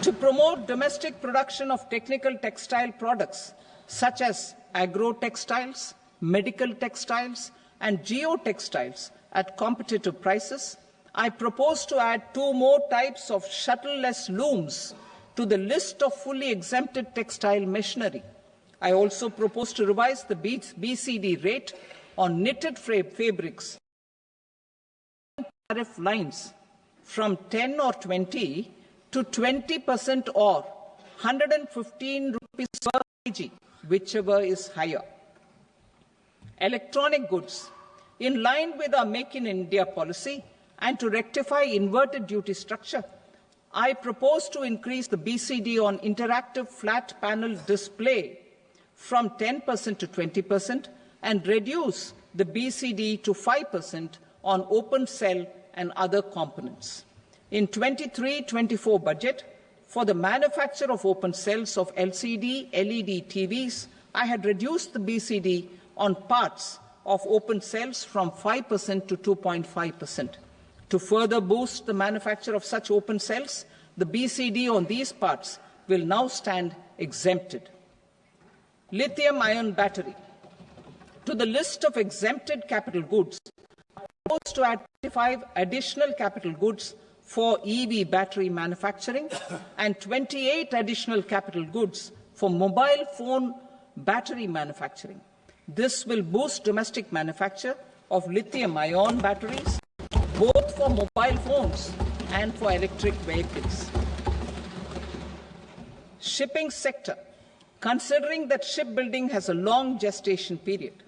To promote domestic production of technical textile products such as agro-textiles, medical textiles, and geotextiles at competitive prices, I propose to add 2 more types of shuttle-less looms to the list of fully exempted textile machinery. I also propose to revise the BCD rate on knitted fabrics tariff lines from 10 or 20 to 20% or 115 rupees per kg, whichever is higher. Electronic goods. In line with our Make in India policy and to rectify inverted duty structure, I propose to increase the BCD on interactive flat panel display from 10% to 20% and reduce the BCD to 5% on open cell and other components. In 23-24 budget, for the manufacture of open cells of LCD, LED TVs, I had reduced the BCD on parts of open cells from 5% to 2.5%. To further boost the manufacture of such open cells, the BCD on these parts will now stand exempted. Lithium-ion battery. To the list of exempted capital goods, I propose to add 25 additional capital goods for EV battery manufacturing and 28 additional capital goods for mobile phone battery manufacturing. This will boost domestic manufacture of lithium-ion batteries, both for mobile phones and for electric vehicles. Shipping sector. Considering that shipbuilding has a long gestation period,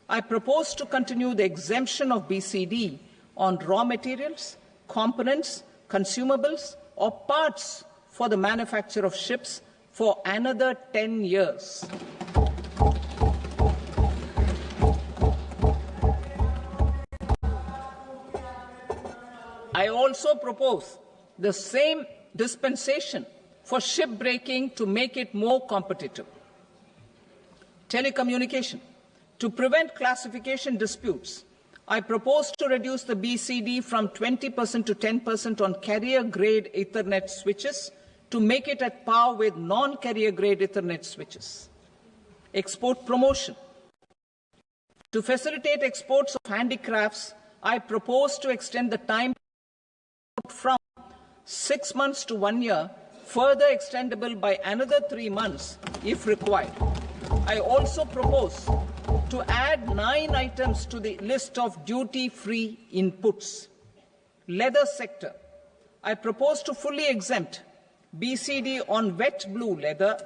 I propose to continue the exemption of BCD on raw materials, components, consumables, or parts for the manufacture of ships for another 10 years. I also propose the same dispensation for shipbreaking to make it more competitive. Telecommunication. To prevent classification disputes, I propose to reduce the BCD from 20% to 10% on carrier-grade Ethernet switches to make it at par with non-carrier-grade Ethernet switches. Export promotion. To facilitate exports of handicrafts, I propose to extend the time from 6 months to 1 year, further extendable by another 3 months if required. I also propose to add 9 items to the list of duty-free inputs. Leather sector. I propose to fully exempt BCD on wet blue leather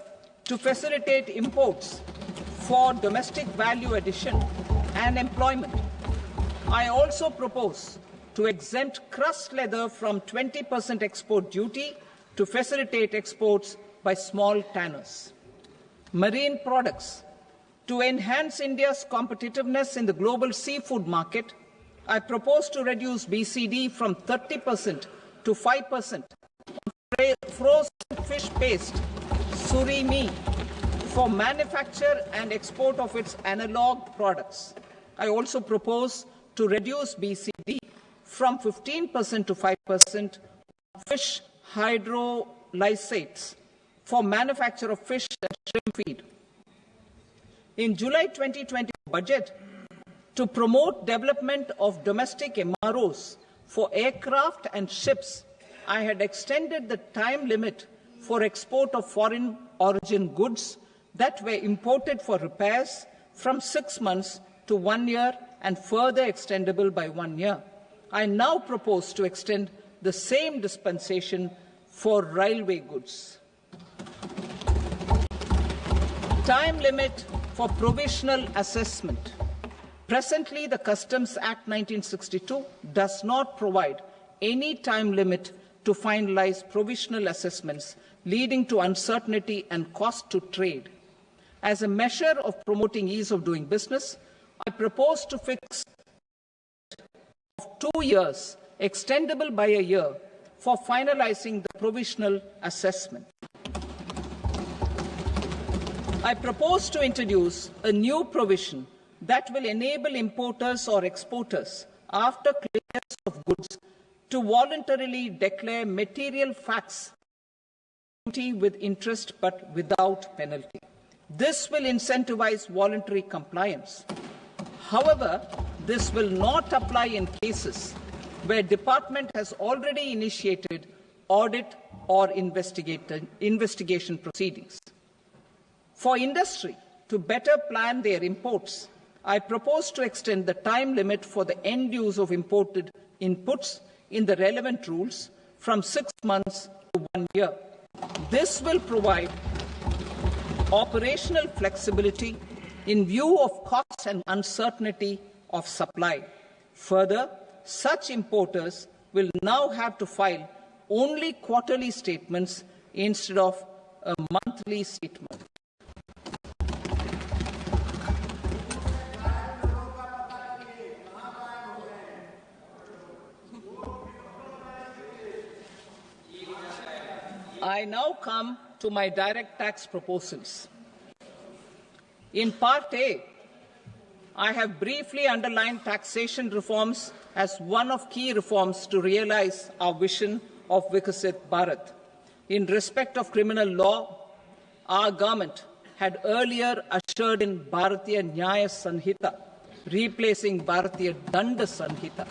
to facilitate imports for domestic value addition and employment. I also propose to exempt crust leather from 20% export duty to facilitate exports by small tanners. Marine products. To enhance India's competitiveness in the global seafood market, I propose to reduce BCD from 30% to 5% on frozen fish paste, surimi, for manufacture and export of its analog products. I also propose to reduce BCD from 15% to 5% on fish hydrolysates for manufacture of fish and shrimp feed. In July 2020 budget, to promote development of domestic MROs for aircraft and ships, I had extended the time limit for export of foreign origin goods that were imported for repairs from 6 months to 1 year and further extendable by 1 year. I now propose to extend the same dispensation for railway goods. Time limit for provisional assessment. Presently, the Customs Act 1962 does not provide any time limit to finalize provisional assessments, leading to uncertainty and cost to trade. As a measure of promoting ease of doing business, I propose to fix 2 years, extendable by a year, for finalizing the provisional assessment. I propose to introduce a new provision that will enable importers or exporters, after clearance of goods, to voluntarily declare material facts with interest but without penalty. This will incentivize voluntary compliance. However, this will not apply in cases where department has already initiated audit or investigation proceedings. For industry to better plan their imports, I propose to extend the time limit for the end use of imported inputs in the relevant rules from 6 months to 1 year. This will provide operational flexibility in view of cost and uncertainty of supply. Further, such importers will now have to file only quarterly statements instead of a monthly statement. I now come to my direct tax proposals. In Part A, I have briefly underlined taxation reforms as one of key reforms to realize our vision of Vikasit Bharat. In respect of criminal law, our government had earlier ushered in Bharatiya Nyaya Sanhita, replacing Bharatiya Danda Sanhita.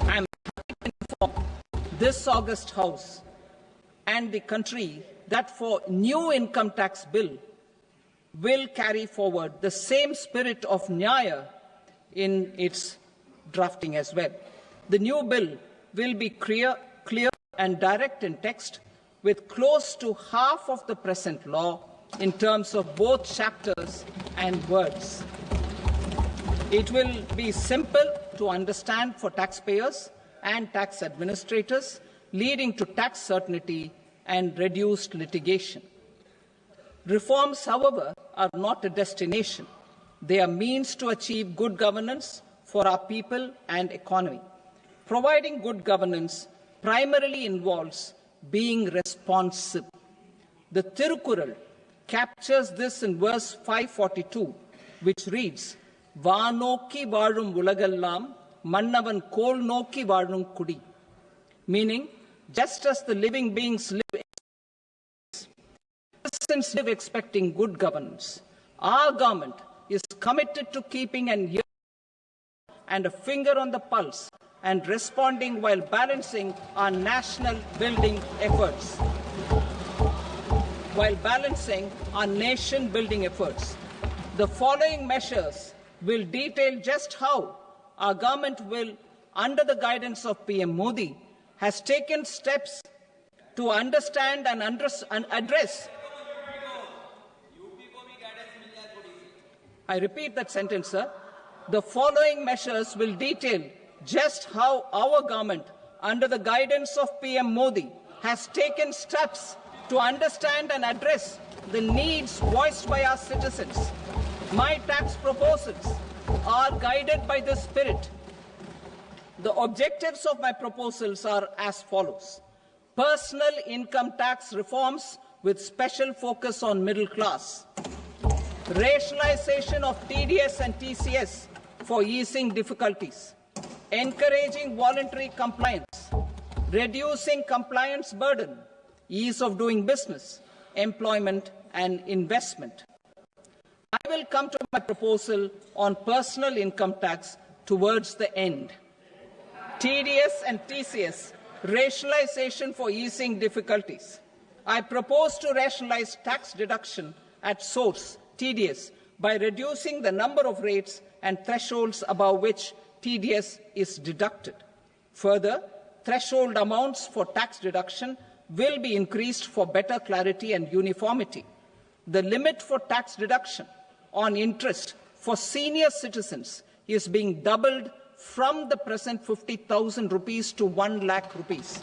I am happy to inform this August House and the country that for new income tax bill, will carry forward the same spirit of Nyaya in its drafting as well. The new bill will be clear and direct in text, with close to half of the present law in terms of both chapters and words. It will be simple to understand for taxpayers and tax administrators, leading to tax certainty and reduced litigation. Reforms, however, are not a destination. They are means to achieve good governance for our people and economy. Providing good governance primarily involves being responsive. The Tirukural captures this in verse 542, which reads, "Vaanokki vaazhum ulagallam, mannavan kol nokki vaazhum kudi," meaning, just as the living beings live, citizens live expecting good governance. Our government is committed to keeping an ear and a finger on the pulse and responding while balancing our national building efforts. The following measures will detail just how our government will, under the guidance of PM Modi, has taken steps to understand and address. I repeat that sentence, sir. The following measures will detail just how our government, under the guidance of PM Modi, has taken steps to understand and address the needs voiced by our citizens. My tax proposals are guided by this spirit. The objectives of my proposals are as follows: personal income tax reforms with special focus on middle class, rationalization of TDS and TCS for easing difficulties, encouraging voluntary compliance, reducing compliance burden, ease of doing business, employment and investment. I will come to my proposal on personal income tax towards the end. TDS and TCS, rationalization for easing difficulties. I propose to rationalize tax deduction at source, TDS, by reducing the number of rates and thresholds above which TDS is deducted. Further, threshold amounts for tax deduction will be increased for better clarity and uniformity. The limit for tax deduction on interest for senior citizens is being doubled from the present 50,000 rupees to 1 lakh rupees.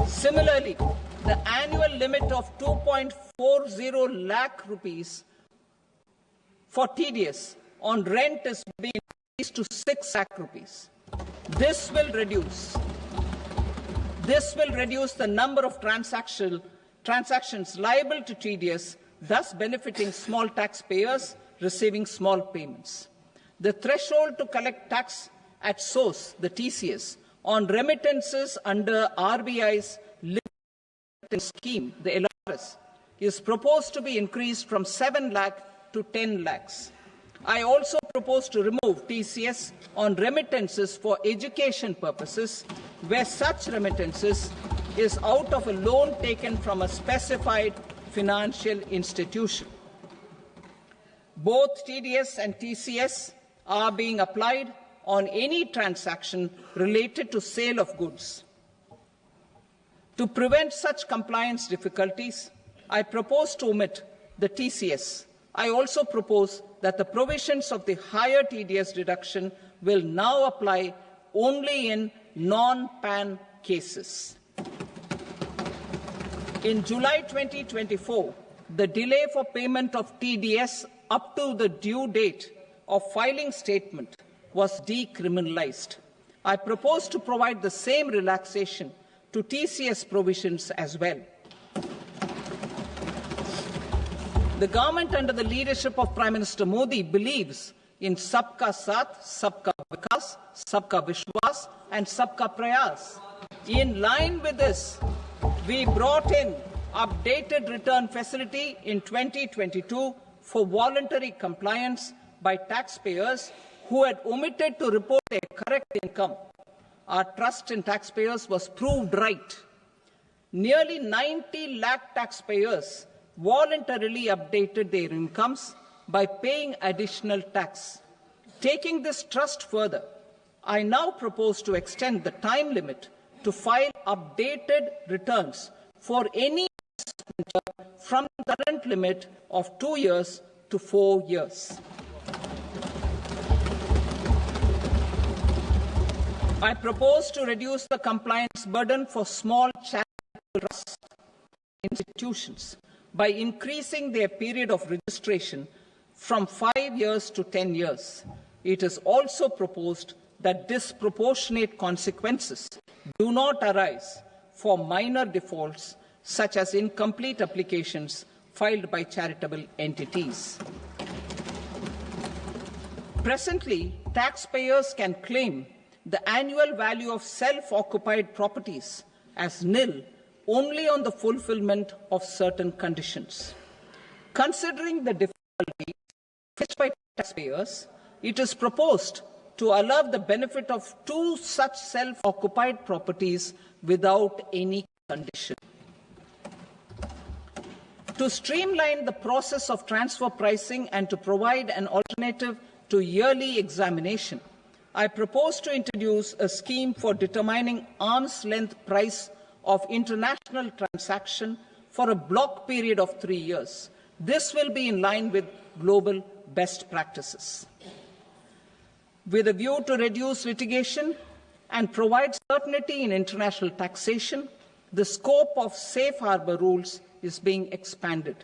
Similarly, the annual limit of 2.40 lakh rupees for TDS on rent is being increased to 6 lakh rupees. This will reduce the number of transactions liable to TDS, thus benefiting small taxpayers receiving small payments. The threshold to collect tax at source, the TCS, on remittances under RBI's remittance scheme, the LRS, is proposed to be increased from 7 lakh to 10 lakhs. I also propose to remove TCS on remittances for education purposes, where such remittances is out of a loan taken from a specified financial institution. Both TDS and TCS are being applied on any transaction related to sale of goods. To prevent such compliance difficulties, I propose to omit the TCS. I also propose that the provisions of the higher TDS deduction will now apply only in non-PAN cases. In July 2024, the delay for payment of TDS up to the due date of filing statement was decriminalized. I propose to provide the same relaxation to TCS provisions as well. The government under the leadership of Prime Minister Modi believes in Sabka Saath, Sabka Vikas, Sabka Vishwas and Sabka Prayas. In line with this, we brought in updated return facility in 2022 for voluntary compliance by taxpayers who had omitted to report a correct income. Our trust in taxpayers was proved right. Nearly 90 lakh taxpayers voluntarily updated their incomes by paying additional tax. Taking this trust further, I now propose to extend the time limit to file updated returns for any expenditure from the current limit of 2 years to 4 years. I propose to reduce the compliance burden for small charitable trust institutions by increasing their period of registration from 5 years to 10 years. It is also proposed that disproportionate consequences do not arise for minor defaults such as incomplete applications filed by charitable entities. Presently, taxpayers can claim the annual value of self-occupied properties as nil only on the fulfillment of certain conditions. Considering the difficulties faced by taxpayers, it is proposed to allow the benefit of 2 such self-occupied properties without any condition. To streamline the process of transfer pricing and to provide an alternative to yearly examination, I propose to introduce a scheme for determining arm's length price of international transaction for a block period of 3 years. This will be in line with global best practices. With a view to reduce litigation and provide certainty in international taxation, the scope of safe harbor rules is being expanded.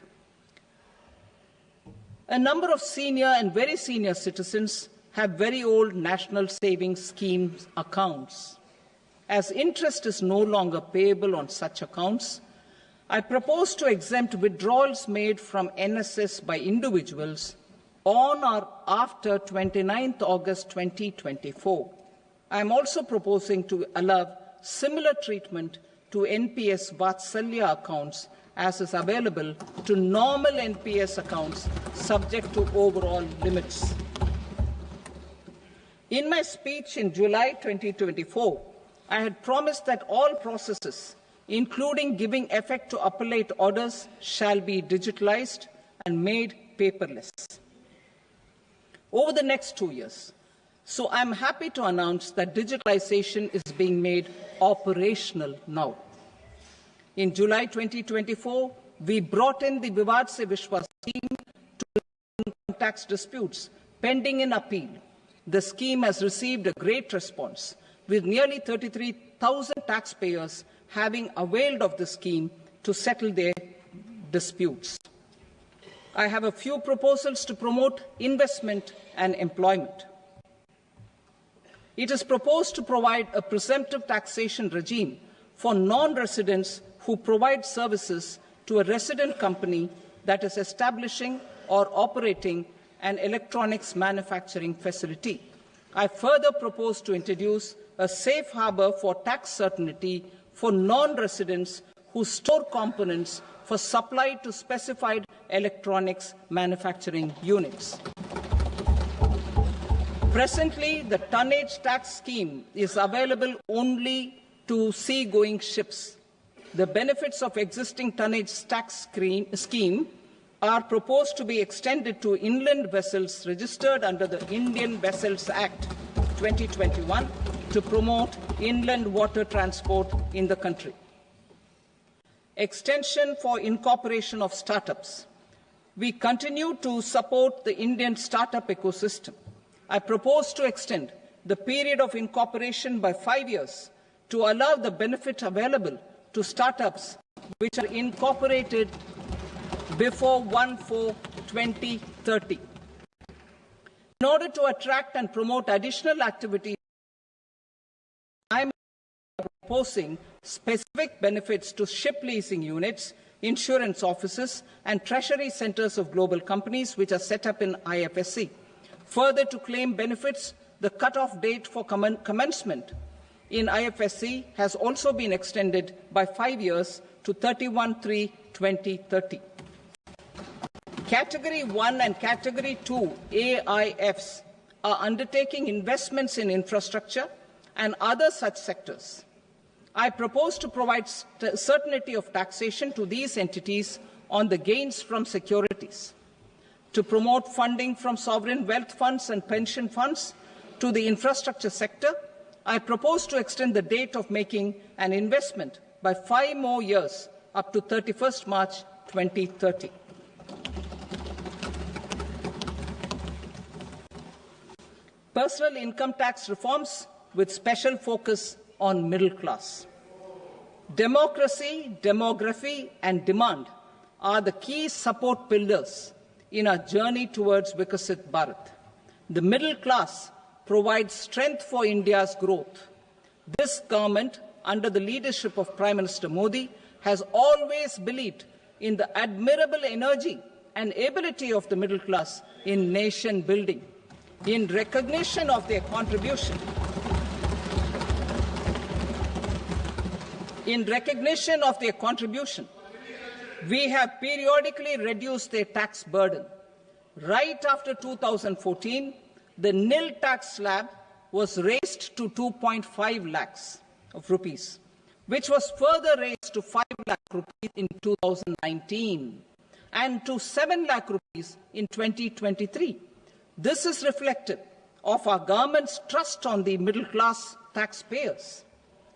A number of senior and very senior citizens have very old national savings schemes accounts. As interest is no longer payable on such accounts, I propose to exempt withdrawals made from NSS by individuals on or after 29th August 2024. I am also proposing to allow similar treatment to NPS Vatsalya accounts as is available to normal NPS accounts subject to overall limits. In my speech in July 2024, I had promised that all processes, including giving effect to appellate orders, shall be digitalized and made paperless over the next 2 years. So I'm happy to announce that digitalization is being made operational now. In July 2024, we brought in the Vivad Se Vishwas scheme to resolve tax disputes pending in appeal. The scheme has received a great response, with nearly 33,000 taxpayers having availed of the scheme to settle their disputes. I have a few proposals to promote investment and employment. It is proposed to provide a presumptive taxation regime for non-residents who provide services to a resident company that is establishing or operating an electronics manufacturing facility. I further propose to introduce a safe harbor for tax certainty for non-residents who store components for supply to specified electronics manufacturing units. Presently, the tonnage tax scheme is available only to sea-going ships. The benefits of existing tonnage tax scheme are proposed to be extended to inland vessels registered under the Indian Vessels Act 2021 to promote inland water transport in the country. Extension for incorporation of startups. We continue to support the Indian startup ecosystem. I propose to extend the period of incorporation by 5 years to allow the benefit available to startups which are incorporated before 1/4/2030. In order to attract and promote additional activities, I am proposing specific benefits to ship leasing units, insurance offices, and treasury centers of global companies which are set up in IFSC. Further, to claim benefits, the cut-off date for commencement in IFSC has also been extended by 5 years to 31/3/2030. Category 1 and Category 2 AIFs are undertaking investments in infrastructure and other such sectors. I propose to provide certainty of taxation to these entities on the gains from securities. To promote funding from sovereign wealth funds and pension funds to the infrastructure sector, I propose to extend the date of making an investment by 5 more years up to 31st March 2030. Personal income tax reforms with special focus on middle class. Democracy, demography and demand are the key support pillars in our journey towards Vikasit Bharat. The middle class provides strength for India's growth. This government, under the leadership of Prime Minister Modi, has always believed in the admirable energy and ability of the middle class in nation building. In recognition of their contribution, we have periodically reduced their tax burden. Right after 2014, the nil tax slab was raised to 2.5 lakhs of rupees, which was further raised to 5 lakh rupees in 2019 and to 7 lakh rupees in 2023. This is reflective of our government's trust on the middle-class taxpayers.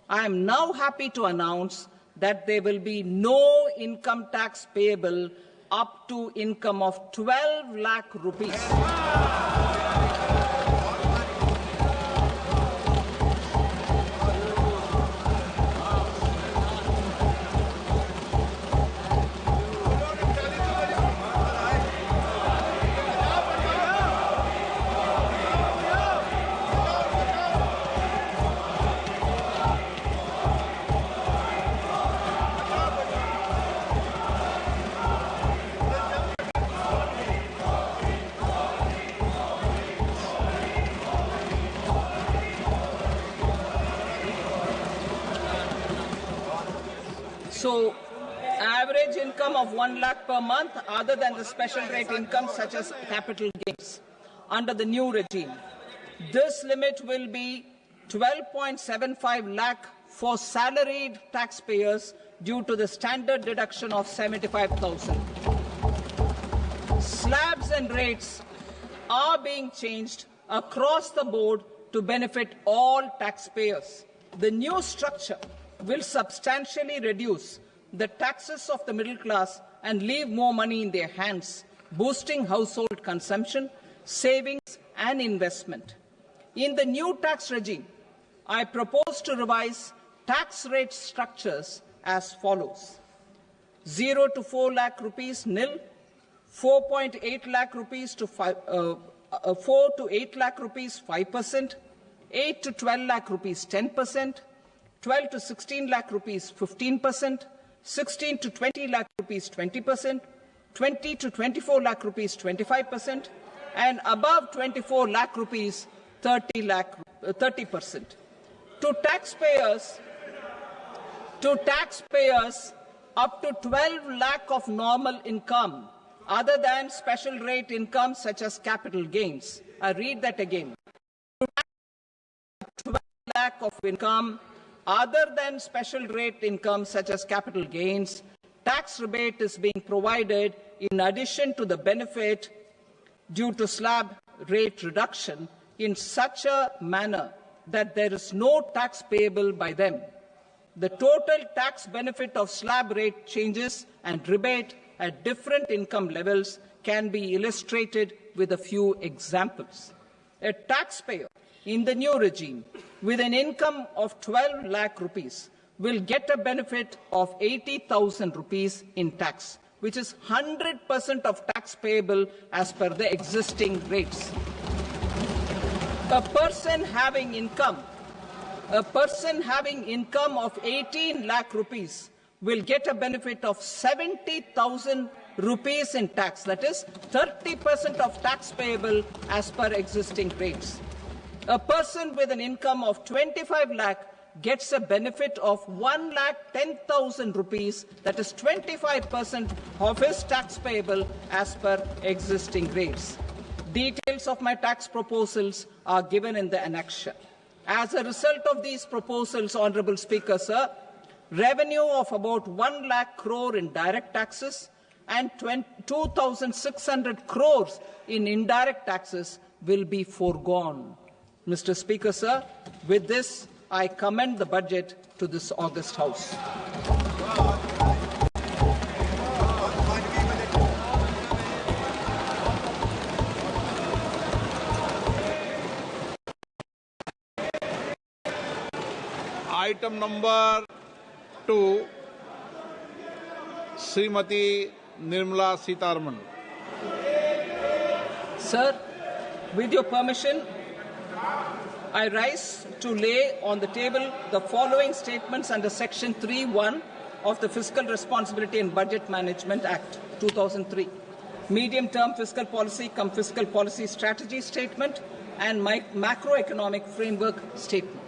I am now happy to announce that there will be no income tax payable up to income of 12 lakh rupees. So, average income of 1 lakh per month, other than the special rate income such as capital gains, under the new regime. This limit will be 12.75 lakh for salaried taxpayers due to the standard deduction of 75,000. Slabs and rates are being changed across the board to benefit all taxpayers. The new structure will substantially reduce the taxes of the middle class and leave more money in their hands, boosting household consumption, savings and investment. In the new tax regime, I propose to revise tax rate structures as follows: 0 to 4 lakh rupees nil, 4.8 lakh rupees to 4 to 8 lakh rupees 5%, 8 to 12 lakh rupees 10%, 12 to 16 lakh rupees 15%, 16 to 20 lakh rupees 20%, 20 to 24 lakh rupees 25%, and above 24 lakh rupees 30%. To taxpayers up to 12 lakh of normal income, other than special rate income such as capital gains. I read that again. To 12 lakh of income, other than special rate income such as capital gains, tax rebate is being provided in addition to the benefit due to slab rate reduction in such a manner that there is no tax payable by them. The total tax benefit of slab rate changes and rebate at different income levels can be illustrated with a few examples. A taxpayer in the new regime with an income of 12 lakh rupees will get a benefit of 80,000 rupees in tax, which is 100% of tax payable as per the existing rates. A person having income of 18 lakh rupees will get a benefit of 70,000 rupees in tax, that is 30% of tax payable as per existing rates. A person with an income of 25 lakh gets a benefit of 1,10,000 rupees, that is 25% of his tax payable as per existing rates. Details of my tax proposals are given in the annexure. As a result of these proposals, Honourable Speaker, sir, revenue of about 1 lakh crore in direct taxes, and 2,600 crores in indirect taxes will be foregone. Mr. Speaker, sir, with this, I commend the budget to this august House. Item number 2, Srimati Nirmala Sitharaman. Sir, with your permission, I rise to lay on the table the following statements under Section 3(1) of the Fiscal Responsibility and Budget Management Act 2003. Medium-term fiscal policy cum fiscal policy strategy statement and macroeconomic framework statement.